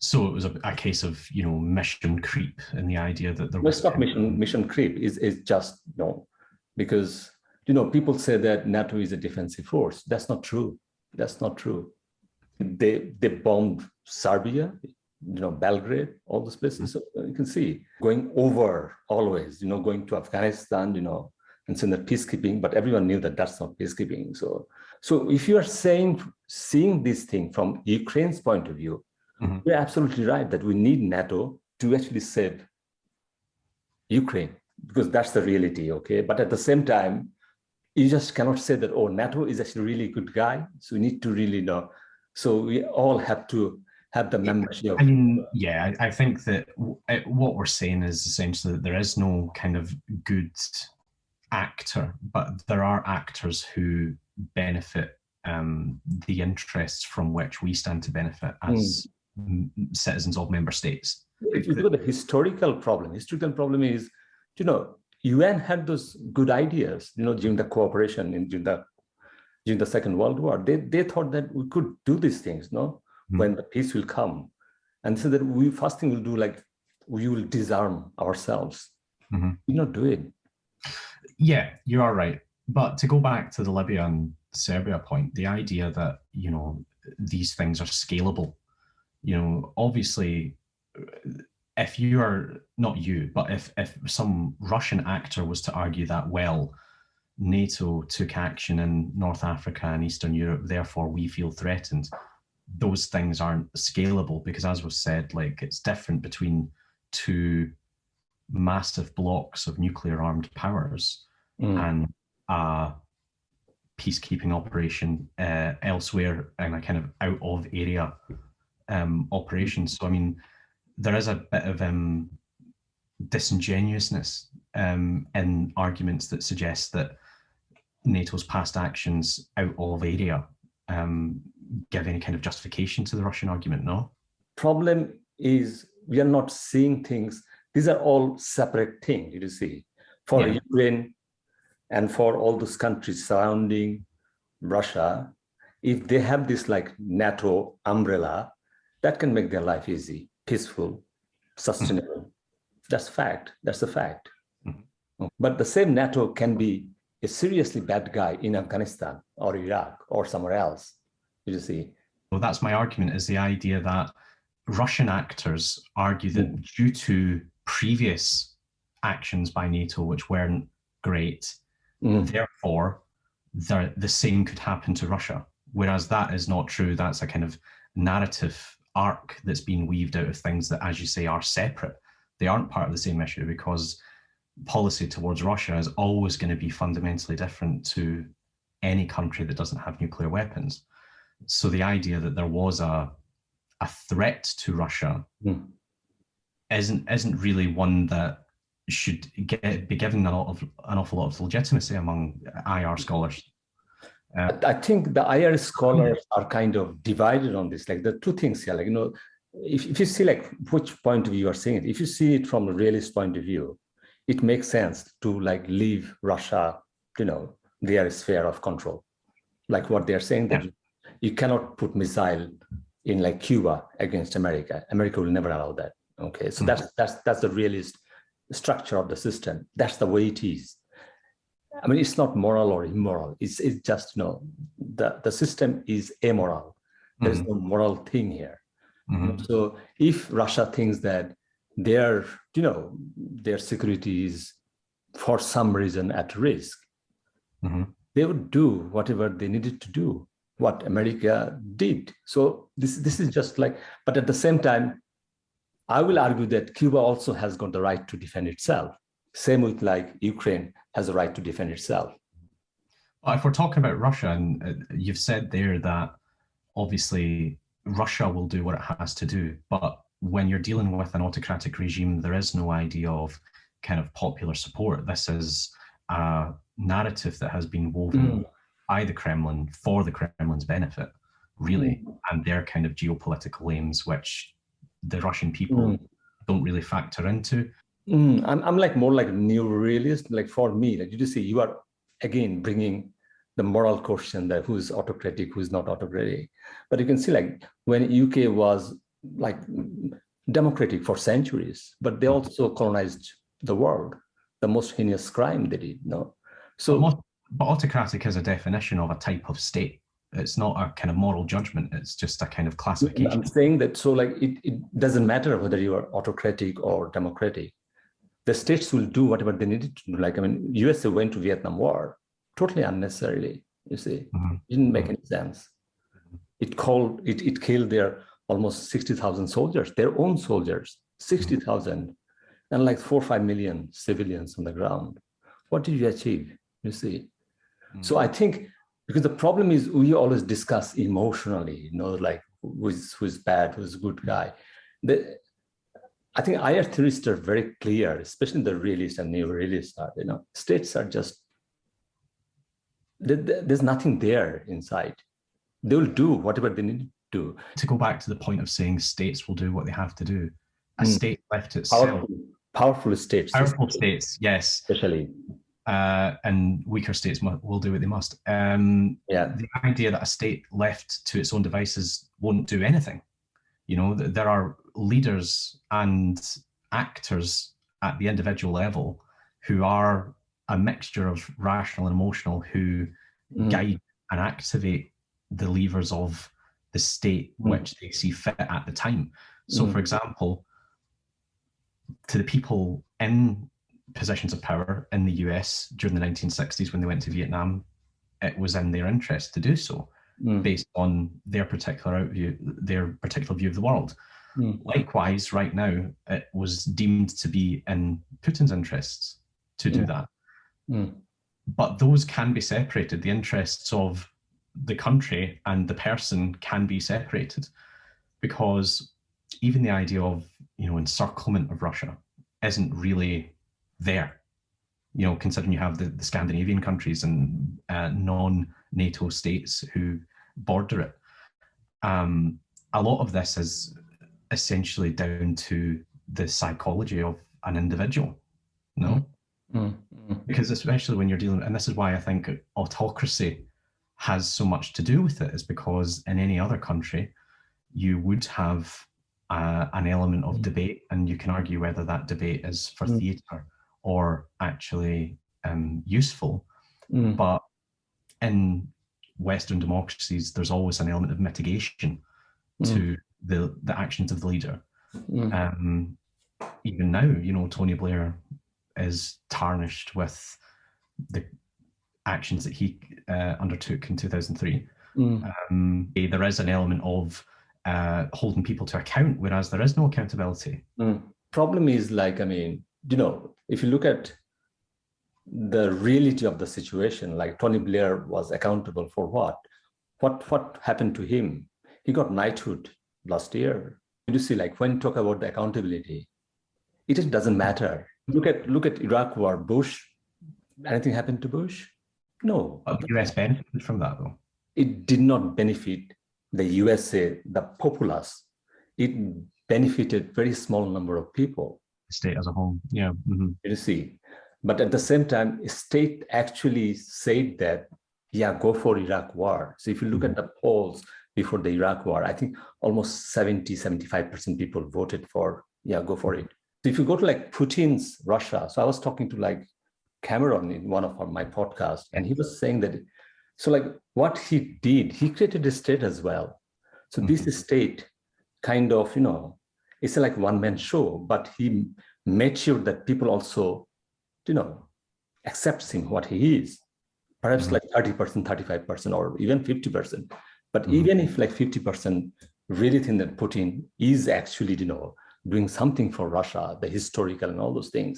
So it was a case of, you know, mission creep, and the idea that there was... It's not mission creep, is just, you know, because, you know, people say that NATO is a defensive force. That's not true. That's not true. They bombed Serbia, you know, Belgrade, all those places. So you can see going over always, you know, going to Afghanistan, you know, and saying that peacekeeping, but everyone knew that that's not peacekeeping. So if you are seeing this thing from Ukraine's point of view, you're absolutely right that we need NATO to actually save Ukraine, because that's the reality, okay? But at the same time, you just cannot say that, oh, NATO is actually a really good guy. So we need to really know. So we all have to have the membership. I mean, yeah, I think that what we're saying is essentially that there is no kind of good actor, but there are actors who benefit the interests from which we stand to benefit as citizens of member states. If you look at the historical problem is, you know, UN had those good ideas, you know, during the cooperation during the Second World War. They thought that we could do these things, no, when the peace will come. And so that first thing we'll do, like, we will disarm ourselves. We not do it. Yeah, you are right. But to go back to the Libya and Serbia point, the idea that, you know, these things are scalable, you know, obviously, if you are, not you, but if some Russian actor was to argue that, well, NATO took action in North Africa and Eastern Europe, therefore we feel threatened, those things aren't scalable, because as was said, like, it's different between two massive blocks of nuclear armed powers and a peacekeeping operation elsewhere in a kind of out of area operation. So, I mean, there is a bit of disingenuousness in arguments that suggest that NATO's past actions out of area give any kind of justification to the Russian argument, no? Problem is we are not seeing things. These are all separate things, you see. For Ukraine and for all those countries surrounding Russia, if they have this like NATO umbrella, that can make their life easy, peaceful, sustainable. That's fact. That's a fact. But the same NATO can be a seriously bad guy in Afghanistan or Iraq or somewhere else, you see. Well, that's my argument, is the idea that Russian actors argue that due to previous actions by NATO, which weren't great, therefore the same could happen to Russia. Whereas that is not true. That's a kind of narrative arc that's been weaved out of things that, as you say, are separate. They aren't part of the same issue, because policy towards Russia is always going to be fundamentally different to any country that doesn't have nuclear weapons. So the idea that there was a threat to Russia isn't really one that should be given an awful lot of legitimacy among IR scholars. I think the IR scholars are kind of divided on this. Like, the two things here, like, you know, if you see like which point of view you are seeing it, if you see it from a realist point of view, it makes sense to like leave Russia, you know, their sphere of control. Like what they're saying, that you cannot put missile in like Cuba against America. America will never allow that. Okay, so that's the realist structure of the system. That's the way it is. I mean, it's not moral or immoral. It's just, you know, the system is amoral. There's no moral thing here. So if Russia thinks that their, you know, their security is for some reason at risk, they would do whatever they needed to do, what America did. So this is just like, but at the same time, I will argue that Cuba also has got the right to defend itself. Same with like Ukraine has a right to defend itself. Well, if we're talking about Russia, and you've said there that obviously Russia will do what it has to do, but when you're dealing with an autocratic regime, there is no idea of kind of popular support. This is a narrative that has been woven by the Kremlin for the Kremlin's benefit, really, and their kind of geopolitical aims, which the Russian people don't really factor into. I'm like more like a neo-realist. Like for me, like you just see, you are again bringing the moral question that who's autocratic, who's not autocratic. But you can see like when UK was like democratic for centuries, but they also colonized the world. The most heinous crime they did, no? So, but autocratic is a definition of a type of state. It's not a kind of moral judgment. It's just a kind of classification. I'm saying that, so like it doesn't matter whether you are autocratic or democratic. The states will do whatever they needed to do. Like, I mean, USA went to Vietnam War totally unnecessarily, you see. It didn't make any sense. It killed their almost 60,000 soldiers, their own soldiers, 60,000, and like 4 or 5 million civilians on the ground. What did you achieve, you see? So I think, because the problem is we always discuss emotionally, you know, like who's bad, who's a good guy. I think IR theorists are very clear, especially the realists and neo-realists are, you know, states are just, there's nothing there inside. They will do whatever they need to do. To go back to the point of saying states will do what they have to do, a state left itself. Powerful states. Powerful states, yes. Especially. And weaker states will do what they must. The idea that a state left to its own devices won't do anything. You know, there are leaders and actors at the individual level who are a mixture of rational and emotional, who guide and activate the levers of the state which they see fit at the time. So, for example, to the people in positions of power in the US during the 1960s when they went to Vietnam, it was in their interest to do so, based on their particular view of the world. Likewise, right now, it was deemed to be in Putin's interests to do that. But those can be separated. The interests of the country and the person can be separated, because even the idea of, you know, encirclement of Russia isn't really there. You know, considering you have the Scandinavian countries and non-NATO states who border it. A lot of this is essentially down to the psychology of an individual, no? Because especially when you're dealing, and this is why I think autocracy has so much to do with it, is because in any other country, you would have an element of debate, and you can argue whether that debate is for theatre or actually useful. But in Western democracies, there's always an element of mitigation to the actions of the leader. Even now, you know, Tony Blair is tarnished with the actions that he undertook in 2003. There is an element of holding people to account, whereas there is no accountability. Problem is, like, I mean, you know, if you look at the reality of the situation, like Tony Blair was accountable for what? What happened to him? He got knighthood last year. You see, like when you talk about the accountability, it just doesn't matter. Look at Iraq war, Bush. Anything happened to Bush? No. But the US benefited from that, though. It did not benefit the USA, the populace. It benefited very small number of people. The state as a whole, yeah. You see, but at the same time, state actually said that, yeah, go for Iraq war. So if you look at the polls, before the Iraq war, I think almost 75% people voted for, yeah, go for it. So if you go to like Putin's Russia, so I was talking to like Cameron in one of my podcasts, and he was saying that, so like what he did, he created a state as well. So this state kind of, it's like one-man show, but he made sure that people also, accepts him what he is. Perhaps like 30%, 35%, or even 50%. But even if like 50% really think that Putin is actually, doing something for Russia, the historical and all those things.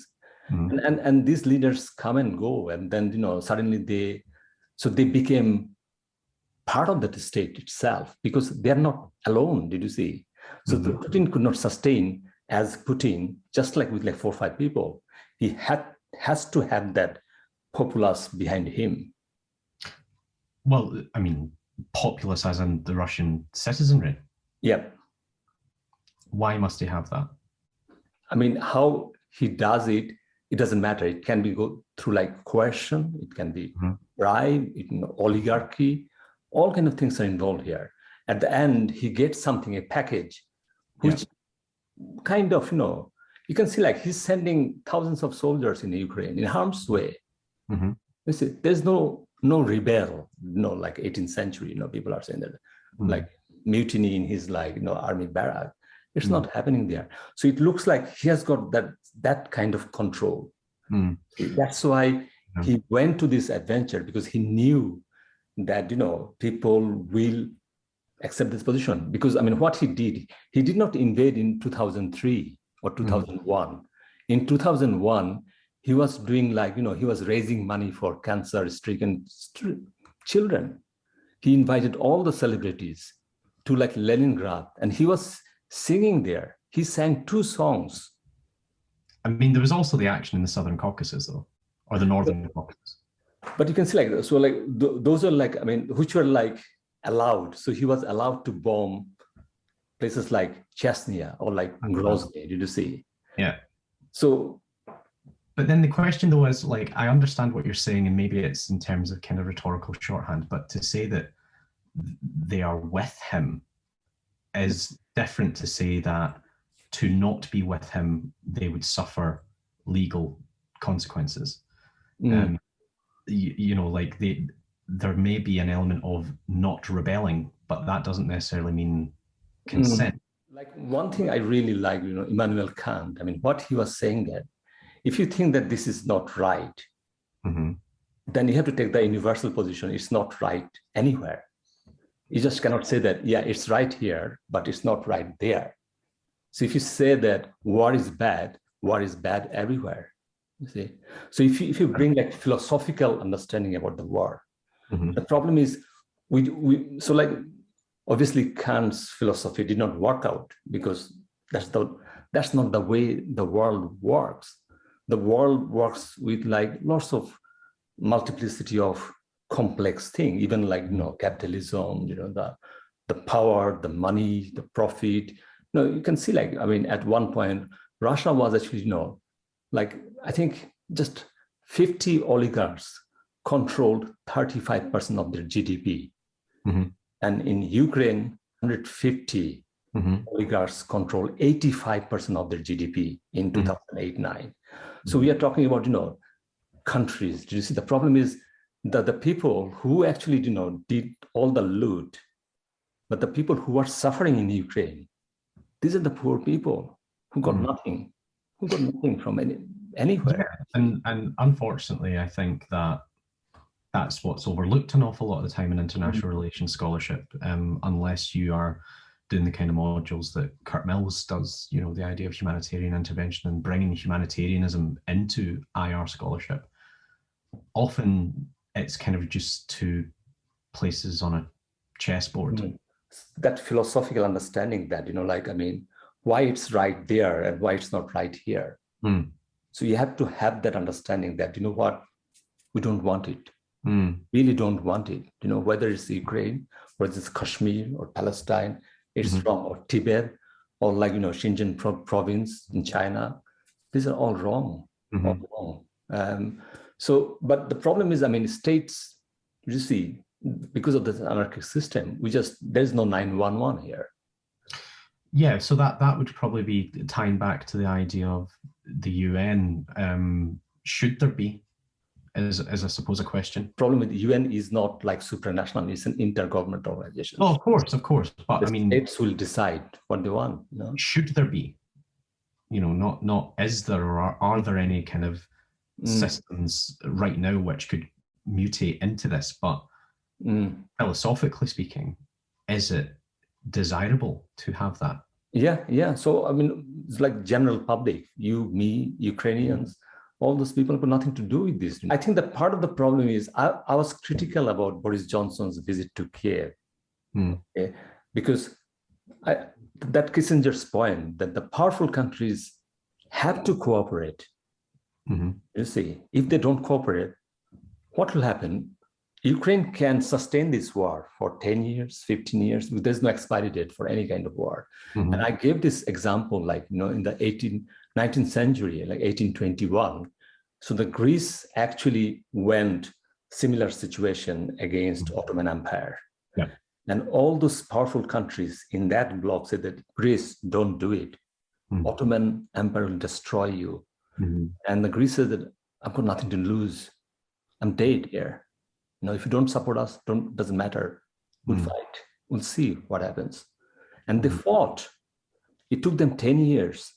And these leaders come and go, and then, suddenly they became part of that state itself, because they're not alone, did you see? So Putin could not sustain as Putin, just like with like 4 or 5 people. He has to have that populace behind him. Well, I mean, populace as in the Russian citizenry. Yeah. Why must he have that? I mean, how he does it, it doesn't matter. It can be go through like coercion, it can be bribe, oligarchy, all kind of things are involved here. At the end, he gets something, a package, which kind of, you can see like he's sending thousands of soldiers in Ukraine in harm's way. You see, there's no rebel, like 18th century, people are saying that, like mutiny in his like, army barrack. It's not happening there. So it looks like he has got that kind of control. That's why he went to this adventure, because he knew that, people will accept this position. Because, I mean, what he did not invade in 2003 or 2001. In 2001, he was doing like, he was raising money for cancer-stricken children. He invited all the celebrities to like Leningrad, and he was singing there. He sang 2 songs. I mean, there was also the action in the Southern Caucasus, though, or the Northern Caucasus. But you can see like, so like those are like, I mean, which were like allowed. So he was allowed to bomb places like Chechnya or like Grozny, did you see? Yeah. So. But then the question though is like, I understand what you're saying, and maybe it's in terms of kind of rhetorical shorthand, but to say that they are with him is different to say that to not be with him, they would suffer legal consequences. Like there may be an element of not rebelling, but that doesn't necessarily mean consent. Like one thing I really like, Immanuel Kant, I mean, what he was saying that if you think that this is not right, then you have to take the universal position. It's not right anywhere. You just cannot say that, yeah, it's right here, but it's not right there. So if you say that war is bad everywhere, you see. So if you bring like philosophical understanding about the war, the problem is so like obviously Kant's philosophy did not work out, because that's not the way the world works. The world works with like lots of multiplicity of complex thing, even like capitalism, the power, the money, the profit. You can see like, I mean, at one point Russia was actually like I think just 50 oligarchs controlled 35% of their GDP, and in Ukraine 150 oligarchs control 85% of their GDP in 2008-9. So we are talking about countries. Do you see? The problem is that the people who actually did all the loot, but the people who are suffering in Ukraine, these are the poor people who got nothing, from anywhere. Yeah. And unfortunately, I think that's what's overlooked an awful lot of the time in international relations scholarship, unless you are doing the kind of modules that Kurt Mills does, the idea of humanitarian intervention and bringing humanitarianism into IR scholarship. Often it's kind of just 2 places on a chessboard. That philosophical understanding that, like, I mean, why it's right there and why it's not right here. So you have to have that understanding that, what, we don't want it. Really don't want it. Whether it's Ukraine, or it's Kashmir or Palestine, it's wrong, or Tibet, or like, Xinjiang province in China. These are all wrong. All wrong. So, but the problem is, I mean, states, you see, because of this anarchic system, there's no 911 here. Yeah, so that would probably be tying back to the idea of the UN. Should there be, is I suppose a question. Problem with the UN is not like supranational; it's an intergovernmental organization. Oh, of course. But the states will decide what they want. You know? Should there be? Not is there, or are there any kind of systems right now which could mutate into this? But philosophically speaking, is it desirable to have that? Yeah. So I mean, it's like general public, you, me, Ukrainians, all those people have nothing to do with this. I think that part of the problem is I was critical about Boris Johnson's visit to Kiev, okay? Because that Kissinger's point that the powerful countries have to cooperate. You see, if they don't cooperate, what will happen? Ukraine can sustain this war for 10 years, 15 years. There's no expiry date for any kind of war. And I gave this example, like, in the 19th century, like 1821. So the Greece actually went similar situation against Ottoman Empire. Yeah. And all those powerful countries in that bloc said that Greece, don't do it. Ottoman Empire will destroy you. And the Greece said that I've got nothing to lose. I'm dead here. If you don't support us, doesn't matter. We'll fight. We'll see what happens. And they fought. It took them 10 years.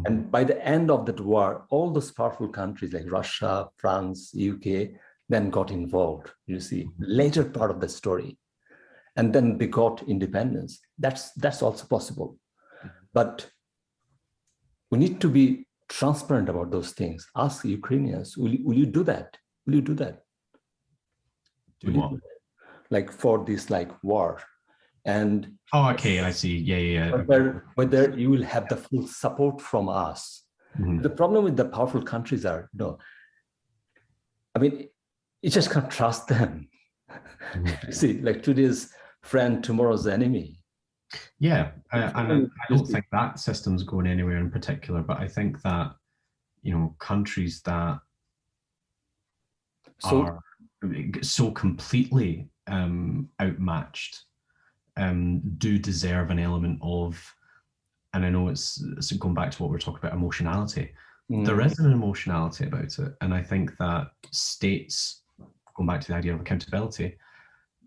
And by the end of that war, all those powerful countries like Russia, France, UK, then got involved, you see, later part of the story. And then they got independence. That's also possible. But we need to be transparent about those things. Ask Ukrainians, will you do that? Will you do that? Do what? Like for this war. And okay, I see. Yeah. Whether you will have the full support from us. The problem with the powerful countries are, I mean, you just can't trust them. You see, like today's friend, tomorrow's enemy. Yeah, and I don't think that system's going anywhere in particular, but I think that, countries that are so completely outmatched do deserve an element of, and I know it's going back to what we're talking about, emotionality. There is an emotionality about it, and I think that states, going back to the idea of accountability,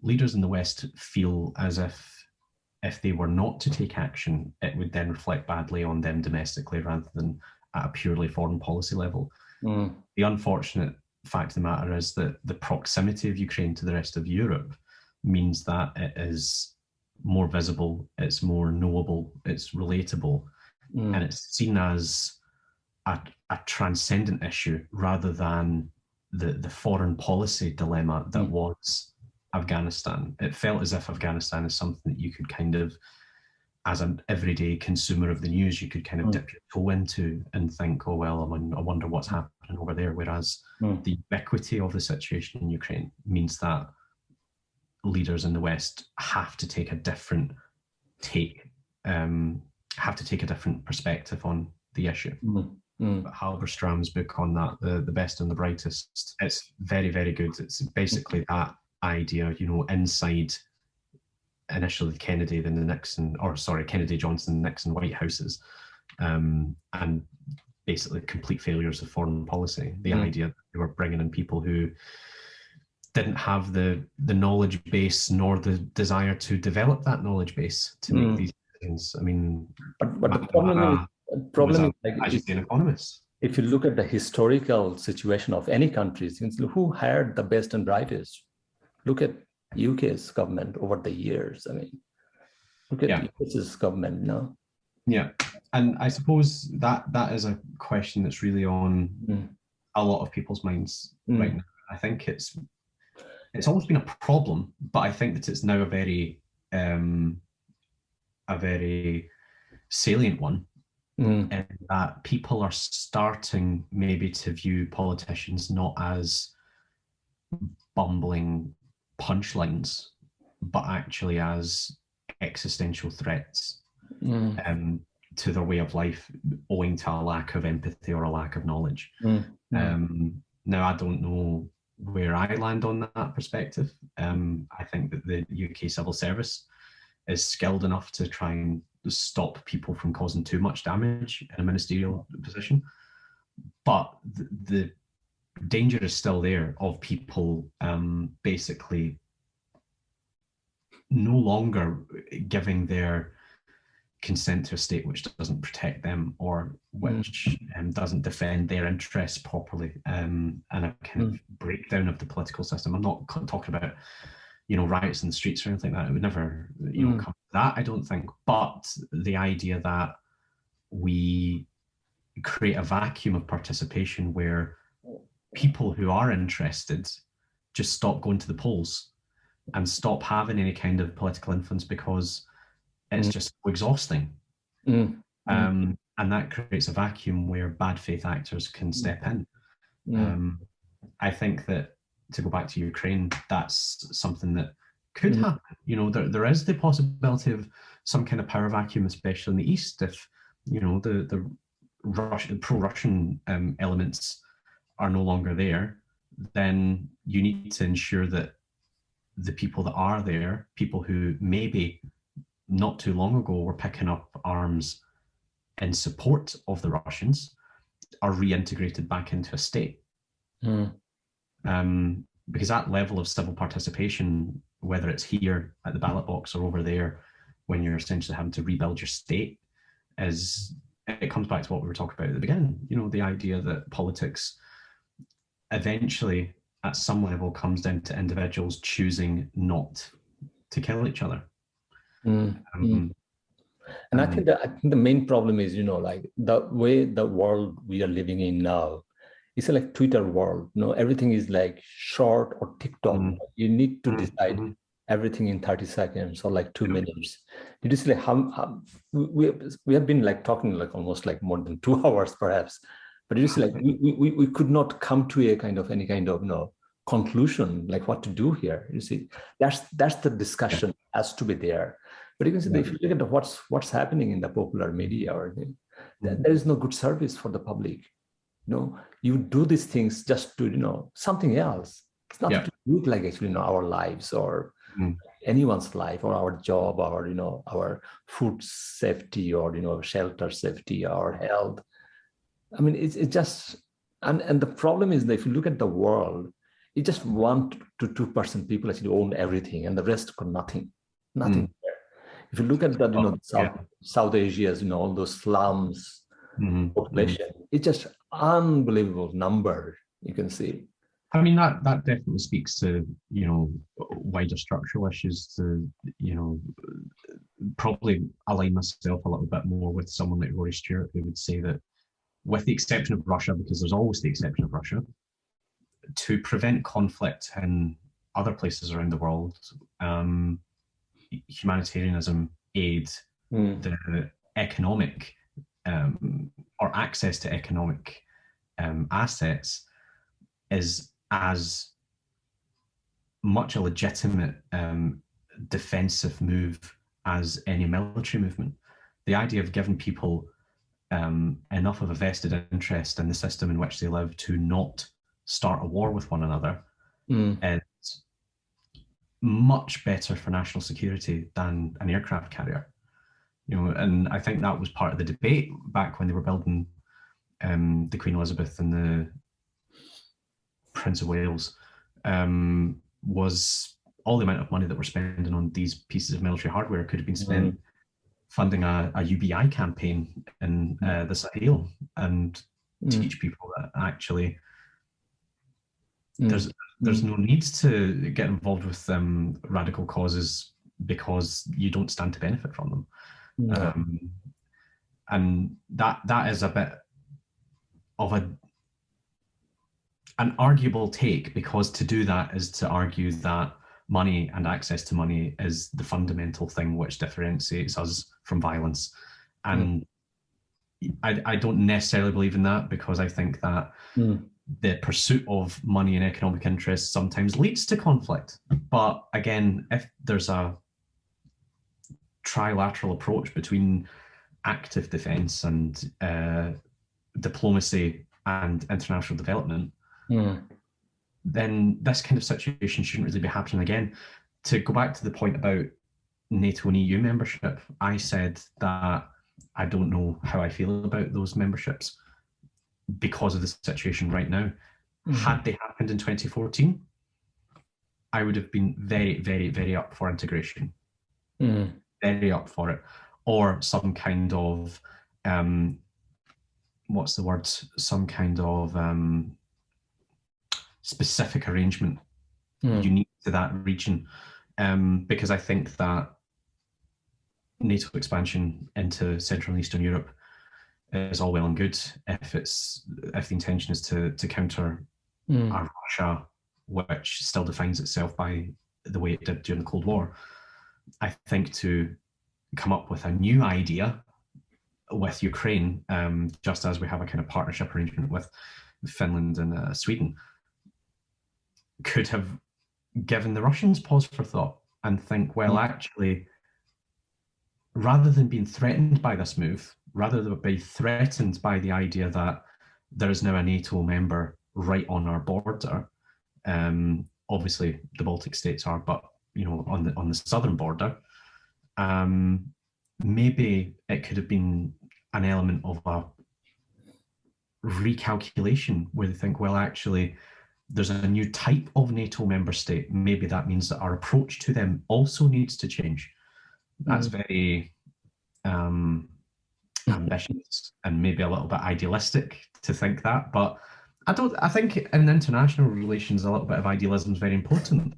leaders in the West feel as if they were not to take action, it would then reflect badly on them domestically rather than at a purely foreign policy level. The unfortunate fact of the matter is that the proximity of Ukraine to the rest of Europe means that it is more visible, it's more knowable, it's relatable, and it's seen as a transcendent issue rather than the foreign policy dilemma that was Afghanistan. It felt as if Afghanistan is something that you could kind of, as an everyday consumer of the news, you could kind of dip your toe into and think, oh, well, I wonder what's happening over there. Whereas the ubiquity of the situation in Ukraine means that leaders in the West have to take a different perspective on the issue. But Halberstram's book on that, the best and the brightest, it's very, very good. It's basically that idea, inside initially Kennedy, then the Nixon, Kennedy, Johnson, Nixon White Houses, and basically complete failures of foreign policy. The idea that they were bringing in people who didn't have the knowledge base nor the desire to develop that knowledge base to make these decisions. I mean, but the problem is, as you say, an economist. If you look at the historical situation of any countries, who hired the best and brightest? Look at UK's government over the years. I mean, look at US's government now. Yeah, and I suppose that is a question that's really on a lot of people's minds right now. I think it's always been a problem, but I think that it's now a very salient one, and that people are starting maybe to view politicians not as bumbling punchlines, but actually as existential threats to their way of life, owing to a lack of empathy or a lack of knowledge. Now, I don't know where I land on that perspective. I think that the UK civil service is skilled enough to try and stop people from causing too much damage in a ministerial position. But the danger is still there of people basically no longer giving their consent to a state which doesn't protect them or which doesn't defend their interests properly, and a kind of breakdown of the political system. I'm not talking about, you know, riots in the streets or anything like that. It would never, you know, come to that, I don't think. But the idea that we create a vacuum of participation where people who are interested just stop going to the polls and stop having any kind of political influence because it's just so exhausting. And that creates a vacuum where bad faith actors can step in. I think that, to go back to Ukraine, that's something that could happen. You know, there is the possibility of some kind of power vacuum, especially in the East, if, you know, the pro-Russian elements are no longer there. Then you need to ensure that the people that are there, people who maybe not too long ago were picking up arms in support of the Russians, are reintegrated back into a state. Because that level of civil participation, whether it's here at the ballot box or over there, when you're essentially having to rebuild your state, it comes back to what we were talking about at the beginning. You know, the idea that politics eventually, at some level, comes down to individuals choosing not to kill each other. And I think the main problem is, you know, like the way the world we are living in now, it's like Twitter world. You know, everything is like short or TikTok. You need to decide everything in 30 seconds or like 2 minutes. You just like how we have been like talking like almost like more than 2 hours perhaps, but you just like we could not come to a kind of any kind of, you know, conclusion like what to do here. You see, that's the discussion has to be there. But you can see that if you look at what's happening in the popular media, or there is no good service for the public. You know, you do these things just to, you know, something else. It's not to do it like actually, you know, our lives or anyone's life or our job or, you know, our food safety or, you know, shelter safety or health. I mean, it's just, and the problem is that if you look at the world, it's just 1 to 2% people actually own everything and the rest got nothing. If you look at that, you know, South Asia's, you know, all those slums, population, it's just unbelievable number you can see. I mean, that definitely speaks to, you know, wider structural issues. To, you know, probably align myself a little bit more with someone like Rory Stewart, who would say that, with the exception of Russia, because there's always the exception of Russia, to prevent conflict in other places around the world, humanitarianism, aid, the economic or access to economic assets is as much a legitimate defensive move as any military movement. The idea of giving people enough of a vested interest in the system in which they live to not start a war with one another is much better for national security than an aircraft carrier. You know, and I think that was part of the debate back when they were building the Queen Elizabeth and the Prince of Wales, was all the amount of money that we're spending on these pieces of military hardware could have been spent funding a UBI campaign in the Sahel and teach people that actually there's no need to get involved with radical causes because you don't stand to benefit from them. And that is a bit of an arguable take, because to do that is to argue that money and access to money is the fundamental thing which differentiates us from violence. And I don't necessarily believe in that, because I think that the pursuit of money and economic interests sometimes leads to conflict. But again, if there's a trilateral approach between active defense and diplomacy and international development, then this kind of situation shouldn't really be happening again. To go back to the point about NATO and EU membership, I said that I don't know how I feel about those memberships because of the situation right now. Had they happened in 2014, I would have been very, very, very up for integration, very up for it, or some kind of, what's the word? Some kind of specific arrangement unique to that region, because I think that NATO expansion into Central and Eastern Europe is all well and good if the intention is to counter a Russia which still defines itself by the way it did during the Cold War. I think to come up with a new idea with Ukraine, just as we have a kind of partnership arrangement with Finland and Sweden, could have given the Russians pause for thought and think, well, actually, rather than being threatened by this move, rather than be threatened by the idea that there is now a NATO member right on our border, obviously the Baltic states are, but on the southern border, maybe it could have been an element of a recalculation where they think, well, actually, there's a new type of NATO member state. Maybe that means that our approach to them also needs to change. That's very ambitious and maybe a little bit idealistic to think that, but I think in international relations, a little bit of idealism is very important.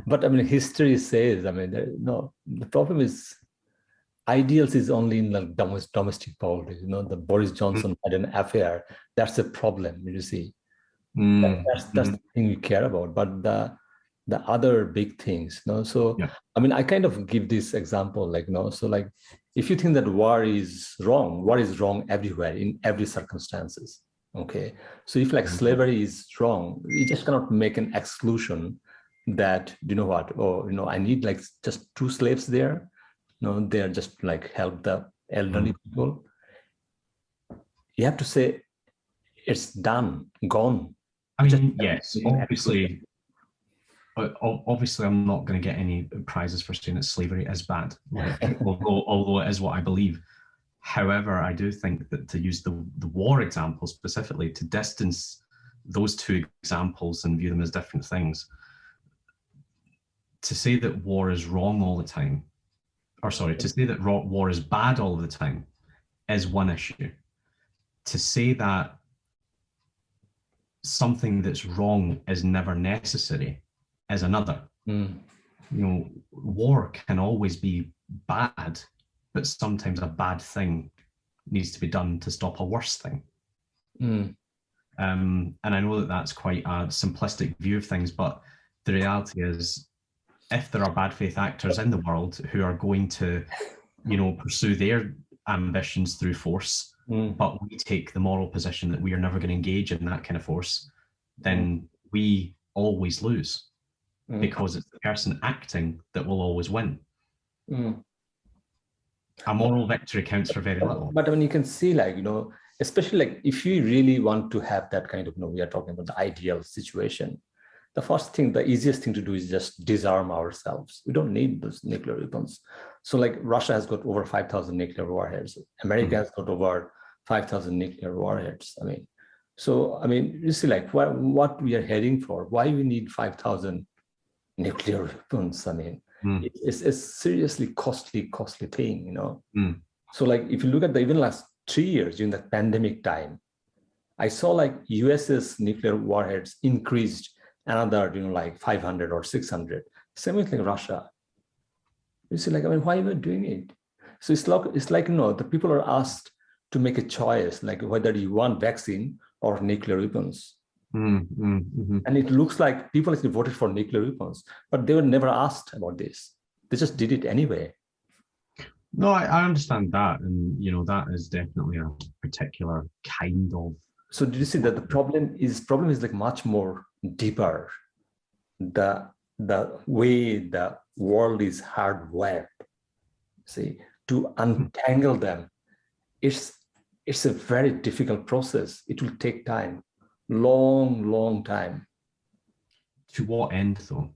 But I mean, history says, I mean, the problem is ideals is only in like domestic politics. The Boris Johnson had an affair. That's a problem, you see. That's the thing we care about. But the other big things, So I mean, I kind of give this example, like, so like, if you think that war is wrong everywhere in every circumstances. Okay, so if like slavery is wrong, you just cannot make an exclusion that I need like just 2 slaves there. They're just like help the elderly people. You have to say it's done, gone. I mean, yes, obviously. Obviously, I'm not going to get any prizes for saying that slavery is bad, although it is what I believe. However, I do think that to use the war example specifically, to distance those 2 examples and view them as different things, to say that war is wrong all the time, or sorry, to say that war is bad all the time is one issue. To say that something that's wrong is never necessary is another. War can always be bad, but sometimes a bad thing needs to be done to stop a worse thing. And I know that that's quite a simplistic view of things, but the reality is, if there are bad faith actors in the world who are going to, pursue their ambitions through force, but we take the moral position that we are never going to engage in that kind of force, then we always lose. Because it's the person acting that will always win. A moral victory counts for very little. But I mean, you can see, like, especially like if you really want to have that kind of, we are talking about the ideal situation. The easiest thing to do is just disarm ourselves. We don't need those nuclear weapons. So like Russia has got over 5,000 nuclear warheads. America has got over 5,000 nuclear warheads. I mean, you see like what we are heading for, why we need 5,000 nuclear weapons. I mean, it's a seriously costly thing, So like, if you look at even last 3 years during the pandemic time, I saw like US's nuclear warheads increased another, like 500 or 600. Same with like Russia. You see, like, I mean, why are we doing it? So it's like the people are asked to make a choice, like whether you want vaccine or nuclear weapons. And it looks like people actually voted for nuclear weapons, but they were never asked about this. They just did it anyway. No, I understand that. And, that is definitely a particular kind of. So did you see that the problem is like much more deeper? The way the world is hardwired, to untangle them, it's a very difficult process. It will take time. long time. To what end, though?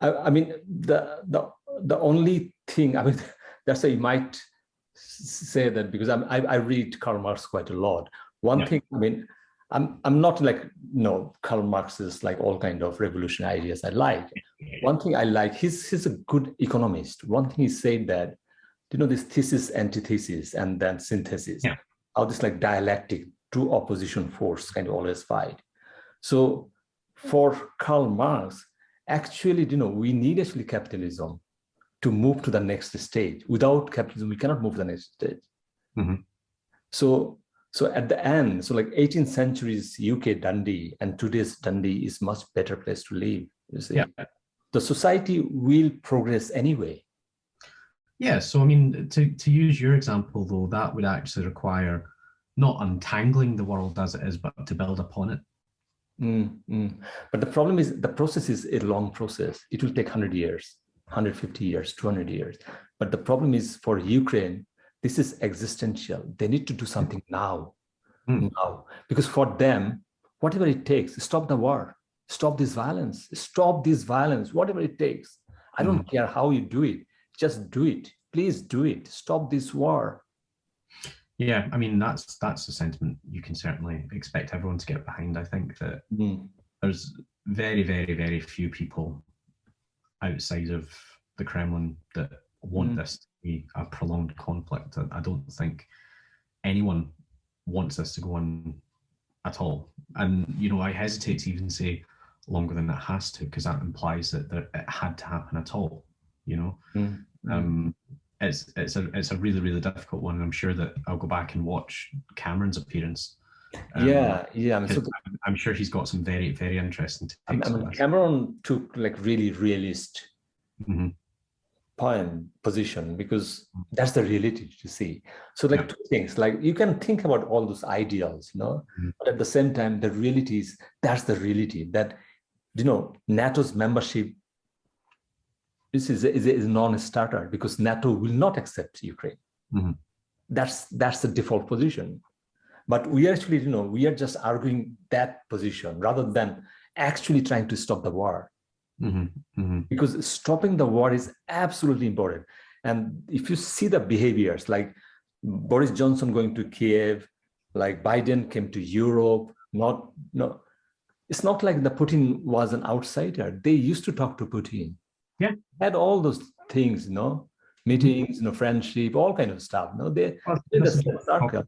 I mean, the only thing, I mean, that's why you might say that, because I read Karl Marx quite a lot. One thing, I mean, I'm not like, no, Karl Marx is like all kind of revolutionary ideas I like. One thing I like, he's a good economist. One thing he said that, you know, this thesis, antithesis, and then synthesis, how this like dialectic, two opposition force kind of always fight. So for Karl Marx, actually, you know, we need actually capitalism to move to the next stage. Without capitalism, we cannot move to the next stage. So at the end, so like 18th century's UK Dundee and today's Dundee is much better place to live. You see, the society will progress anyway. Yeah. So I mean, to use your example though, that would actually require not untangling the world as it is, but to build upon it. But the problem is the process is a long process. It will take 100 years, 150 years, 200 years. But the problem is for Ukraine, this is existential. They need to do something now, because for them, whatever it takes, stop the war, stop this violence, whatever it takes. I don't care how you do it, just do it. Please do it. Stop this war. Yeah, I mean, that's a sentiment you can certainly expect everyone to get behind. I think that there's very, very, very few people outside of the Kremlin that want this to be a prolonged conflict. I don't think anyone wants this to go on at all. And, you know, I hesitate to even say longer than it has to, because that implies that it had to happen at all, you know? It's a really, really difficult one. And I'm sure that I'll go back and watch Cameron's appearance. I mean, so I'm sure he's got some very, very interesting takes. I mean, Cameron took like really realist position, because that's the reality to see. So like two things, like you can think about all those ideals, you know, but at the same time, the reality is, that's the reality that, you know, NATO's membership this is a non-starter, because NATO will not accept Ukraine. That's the default position. But we actually, you know, we are just arguing that position rather than actually trying to stop the war. Because stopping the war is absolutely important. And if you see the behaviors, like Boris Johnson going to Kiev, like Biden came to Europe, it's not like the Putin was an outsider. They used to talk to Putin. Had all those things, you know, meetings, you know, friendship, all kind of stuff. You know, they're the circle,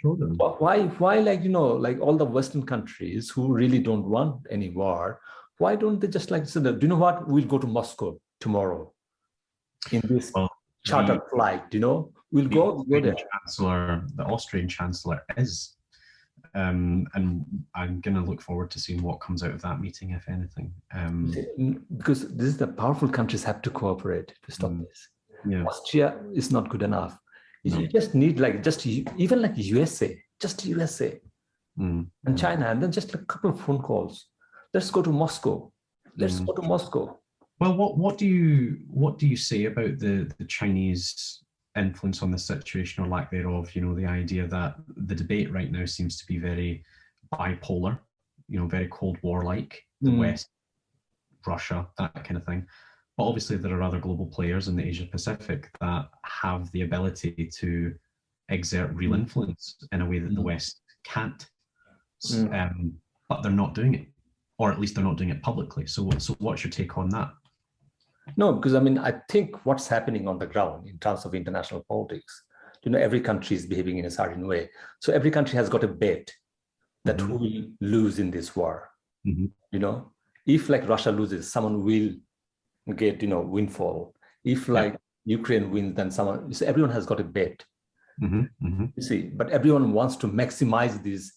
you know. Why, like, you know, like all the Western countries who really don't want any war, why don't they just like say, do you know what? We'll go to Moscow tomorrow in this chartered flight. You know, we'll go there. The Austrian Chancellor is. And I'm going to look forward to seeing what comes out of that meeting, if anything. Because this is the powerful countries have to cooperate to stop this. Austria is not good enough. You just need like even like USA, and China, and then just a couple of phone calls. Let's go to Moscow. Go to Moscow. Well, what do you say about the Chinese influence on the situation, or lack thereof? You know, the idea that the debate right now seems to be very bipolar, you know, very Cold War like, the West, Russia, that kind of thing. But obviously there are other global players in the Asia Pacific that have the ability to exert real influence in a way that the West can't. But they're not doing it, or at least they're not doing it publicly. So what's your take on that? No, because I mean, I think what's happening on the ground in terms of international politics, you know, every country is behaving in a certain way. So every country has got a bet that who will lose in this war. You know, if like Russia loses, someone will get, you know, windfall. If like Ukraine wins, then someone, so everyone has got a bet. You see, but everyone wants to maximize this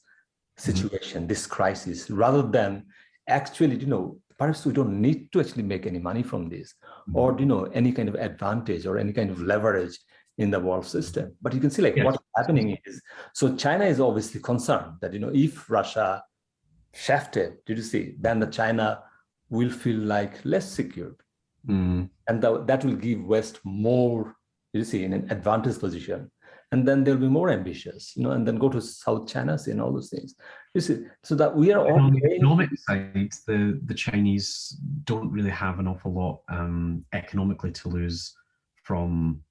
situation, this crisis, rather than actually, you know, perhaps we don't need to actually make any money from this, or, you know, any kind of advantage or any kind of leverage in the world system. But you can see like what's happening is, so China is obviously concerned that, you know, if Russia shafted, did you see, then the China will feel like less secured. And that will give West more, you see, in an advantage position. and then they'll be more ambitious, and then go to South China Sea and all those things. You see, so that we are all on the economic side, the Chinese don't really have an awful lot economically to lose from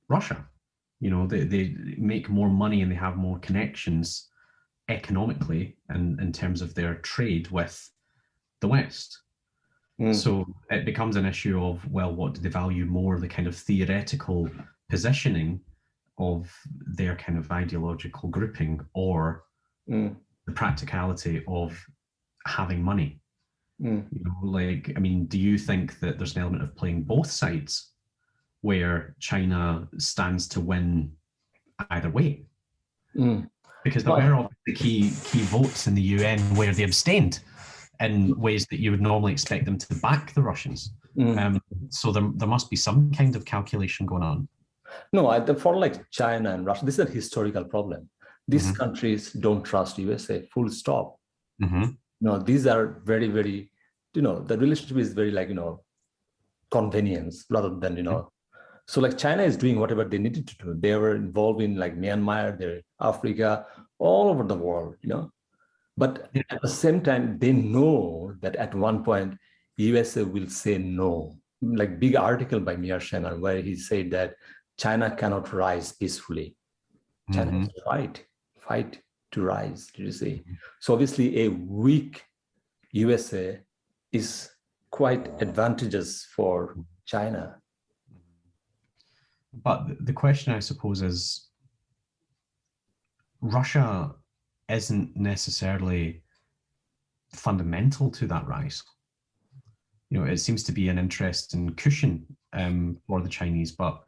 Russia. They make more money and they have more connections economically and in terms of their trade with the West. So it becomes an issue of, well, what do they value more, the kind of theoretical positioning of their kind of ideological grouping, or the practicality of having money? Do you think that there's an element of playing both sides where China stands to win either way? Because there were obviously key votes in the UN where they abstained in ways that you would normally expect them to back the Russians. So there must be some kind of calculation going on. No, for like China and Russia, this is a historical problem. These countries don't trust USA, full stop. No, these are very, very, the relationship is very like, convenience rather than, So like China is doing whatever they needed to do. They were involved in like Myanmar, they're Africa, all over the world, But at the same time, they know that at one point, USA will say no. Like big article by Mir Sheman where he said that China cannot rise peacefully. China has to fight to rise, did you see? So obviously a weak USA is quite advantageous for China. But the question, I suppose, is Russia isn't necessarily fundamental to that rise. It seems to be an interesting cushion for the Chinese, but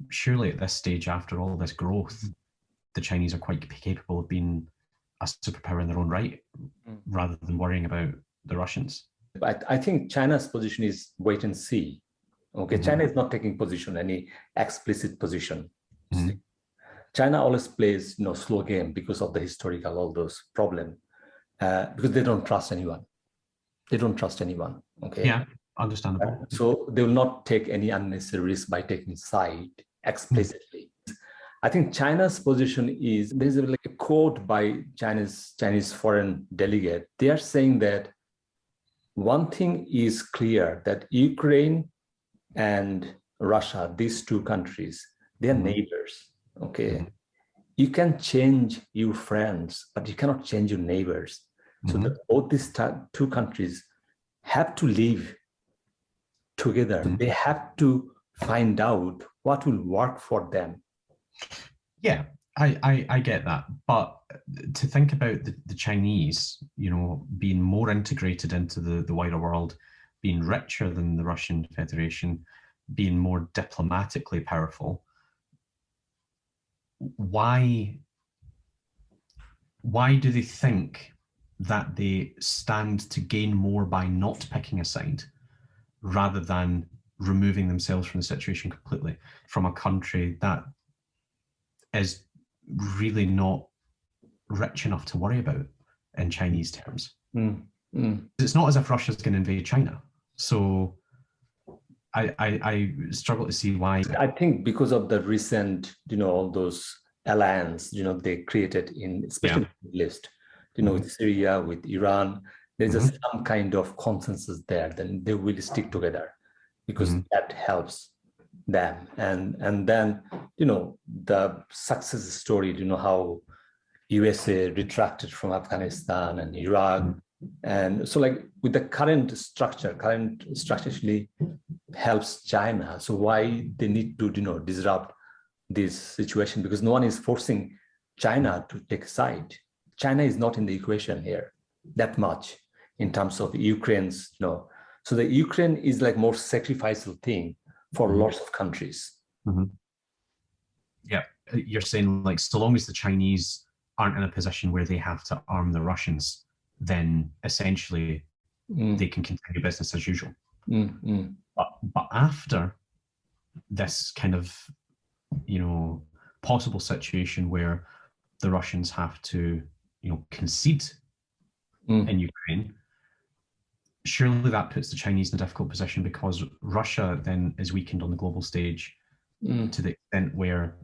surely at this stage, after all this growth, the Chinese are quite capable of being a superpower in their own right, rather than worrying about the Russians. I think China's position is wait and see. Okay, China is not taking position, any explicit position. China always plays, slow game because of the historical, all those problems, because they don't trust anyone. They don't trust anyone. Okay. Yeah, understandable. So they will not take any unnecessary risk by taking side explicitly. I think China's position is, there's like a quote by Chinese foreign delegate. They are saying that one thing is clear, that Ukraine and Russia, these two countries, they are neighbors. Okay. You can change your friends, but you cannot change your neighbors. So that both these two countries have to live together. They have to find out what will work for them. Yeah, I get that. But to think about the Chinese, being more integrated into the wider world, being richer than the Russian Federation, being more diplomatically powerful, why do they think that they stand to gain more by not picking a side rather than removing themselves from the situation completely, from a country that is really not rich enough to worry about in Chinese terms? It's not as if Russia's going to invade China. So I struggle to see why. I think because of the recent, all those alliance, they created in, especially the Middle East, with Syria, with Iran, there's some kind of consensus there, then they will stick together because that helps them. And then, the success story, how USA retracted from Afghanistan and Iraq. And so like with the current structure actually helps China. So why they need to, disrupt this situation? Because no one is forcing China to take a side. China is not in the equation here that much in terms of Ukraine's, So the Ukraine is like more sacrificial thing for lots of countries. Yeah, you're saying like, so long as the Chinese aren't in a position where they have to arm the Russians, then essentially they can continue business as usual. But after this kind of, possible situation where the Russians have to, concede in Ukraine, surely that puts the Chinese in a difficult position, because Russia then is weakened on the global stage to the extent where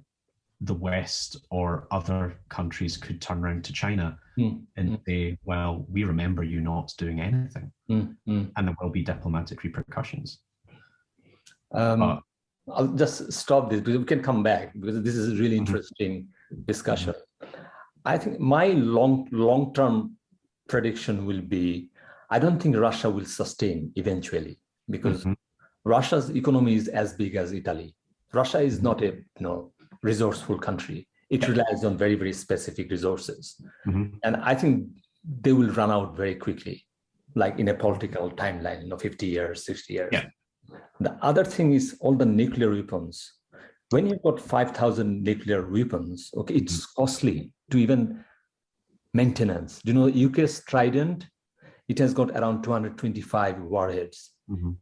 the West or other countries could turn around to China and say, well, we remember you not doing anything. And there will be diplomatic repercussions. I'll just stop this because we can come back, because this is a really interesting discussion. I think my long-term prediction will be, I don't think Russia will sustain eventually, because Russia's economy is as big as Italy. Russia is not a resourceful country. It relies on very, very specific resources. And I think they will run out very quickly, like in a political timeline, 50 years, 60 years. The other thing is all the nuclear weapons. When you've got 5,000 nuclear weapons, okay, it's costly to even maintenance. Do you know UK's Trident? It has got around 225 warheads.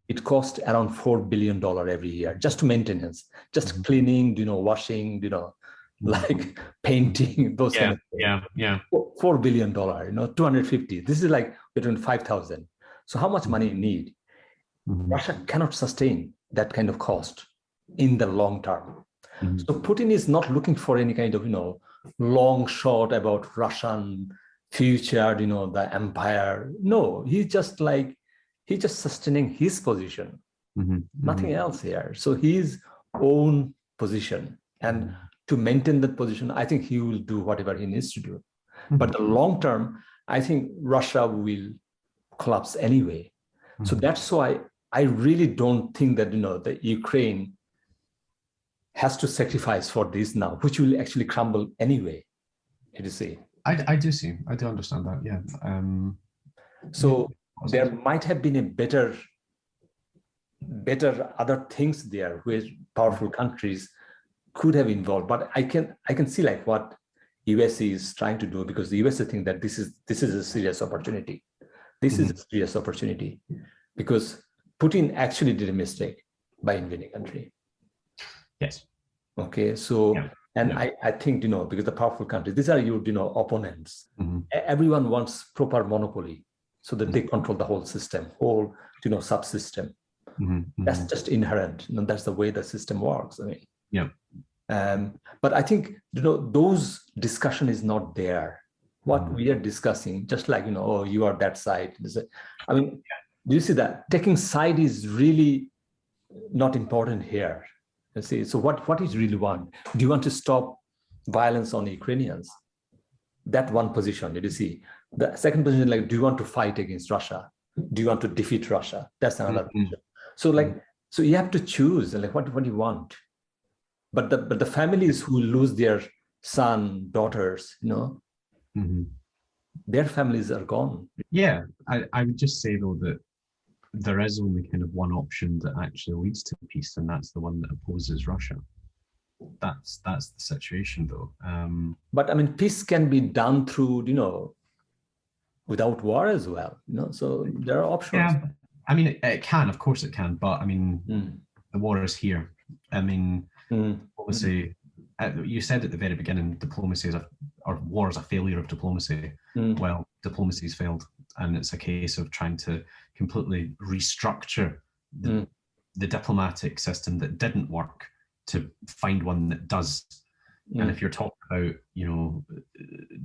It costs around $4 billion every year just to maintenance, just cleaning, washing, like painting, those kind of things. $4 billion, 250. This is like between 5,000. So how much money you need? Russia cannot sustain that kind of cost in the long term. So Putin is not looking for any kind of, long shot about Russian future, the empire. No, he's just sustaining his position, nothing else here. So his own position. And to maintain that position, I think he will do whatever he needs to do. But the long term, I think Russia will collapse anyway. So that's why I really don't think that, the Ukraine has to sacrifice for this now, which will actually crumble anyway. You see? I do see. I do understand that. Yeah. So there might have been a better other things there where powerful countries could have involved. But I can see like what US is trying to do, because the US think that this is a serious opportunity. This is a serious opportunity, because Putin actually did a mistake by invading a country. Yes. Okay. So, I think, because the powerful countries, these are your, opponents. Everyone wants proper monopoly so that they control the whole system, whole, subsystem. That's just inherent. That's the way the system works. I mean, but I think, those discussion is not there. What we are discussing, just like, oh, you are that side. I mean, do you see that taking side is really not important here? You see, so what is really want? Do you want to stop violence on Ukrainians? That one position, did you see? The second position, like, do you want to fight against Russia? Do you want to defeat Russia? That's another position. So so you have to choose, like, what do you want? But the families who lose their son, daughters, their families are gone. Yeah, I would just say though that there is only kind of one option that actually leads to peace, and that's the one that opposes Russia. That's the situation though. But I mean, peace can be done through, without war as well. So there are options. Yeah, I mean, it can, of course it can, but I mean, the war is here. I mean, obviously, you said at the very beginning, war is a failure of diplomacy. Well, diplomacy's failed, and it's a case of trying to completely restructure the diplomatic system that didn't work to find one that does. And if you're talking about,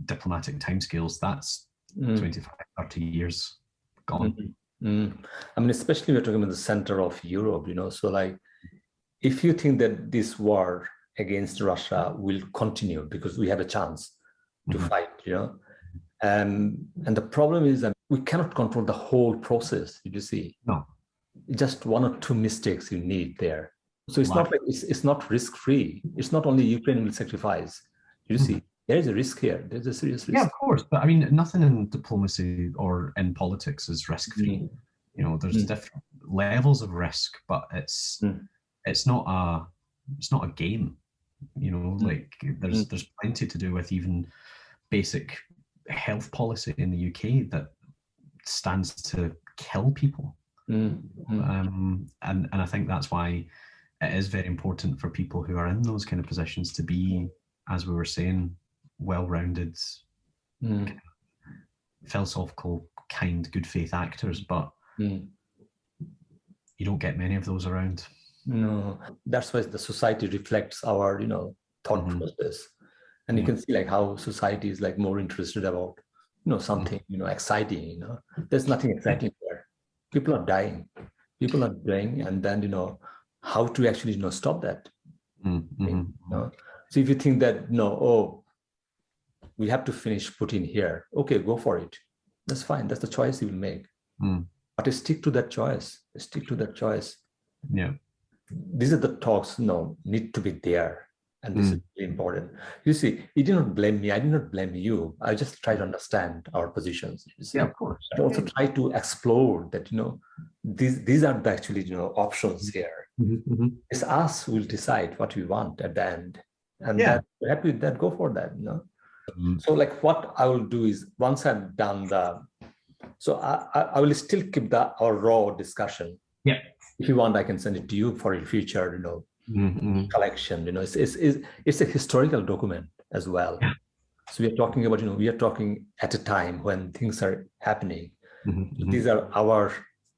diplomatic timescales, that's 25, 30 years gone. I mean, especially we're talking about the center of Europe, so like, if you think that this war against Russia will continue because we have a chance to fight, and the problem is that we cannot control the whole process. Did you see? No. Just one or two mistakes you need there. So it's not like it's not risk-free. It's not only Ukraine will sacrifice. You see, there is a risk here. There's a serious risk. Yeah, of course. But I mean, nothing in diplomacy or in politics is risk-free. There's different levels of risk, but it's not a game. Like there's plenty to do with even basic health policy in the UK that stands to kill people. And I think that's why it is very important for people who are in those kind of positions to be, as we were saying, well-rounded, kind of philosophical, kind, good faith actors, but you don't get many of those around. No, that's why the society reflects our, thought process. And you can see like how society is like more interested about, something, exciting, there's nothing exciting there. People are dying, and then, how to actually, stop that. So if you think that, we have to finish Putin here, okay, go for it. That's fine. That's the choice you will make. But stick to that choice. Yeah. These are the talks, need to be there. And this is really important. You see, you did not blame me. I did not blame you. I just try to understand our positions. You see? Yeah, of course. I also try to explore that, these are the actually, options here. It's us who will decide what we want at the end. And that, we're happy with that, go for that, So like what I will do is once I've done so I will still keep our raw discussion. Yeah. If you want, I can send it to you for your future, collection. It's a historical document as well. Yeah. So we are talking about, we are talking at a time when things are happening. These are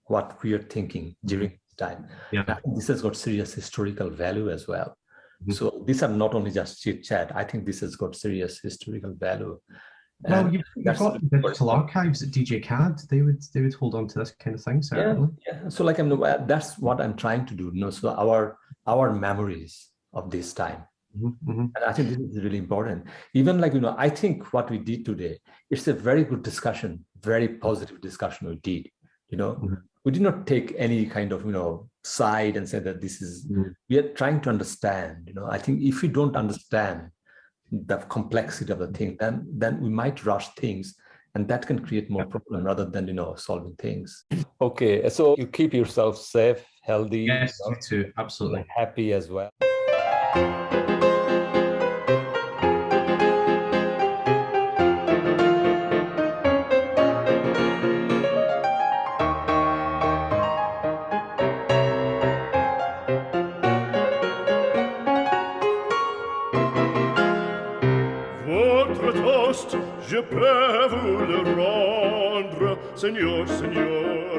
what we are thinking during this time. Yeah. This has got serious historical value as well. So these are not only just chit chat. I think this has got serious historical value. Well, you've got digital archives at DJ CAD. They would hold on to this kind of thing, certainly. Yeah. So like that's what I'm trying to do. So our memories of this time. And I think this is really important. Even like, I think what we did today, it's a very good discussion, very positive discussion we did. We did not take any kind of, side and say that this is, we are trying to understand, I think if we don't understand the complexity of the thing, then we might rush things, and that can create more problem rather than, solving things. Okay, so you keep yourself safe, healthy. Yes, you too, absolutely. Happy as well. Je peux vous le rendre, Seigneur, Seigneur.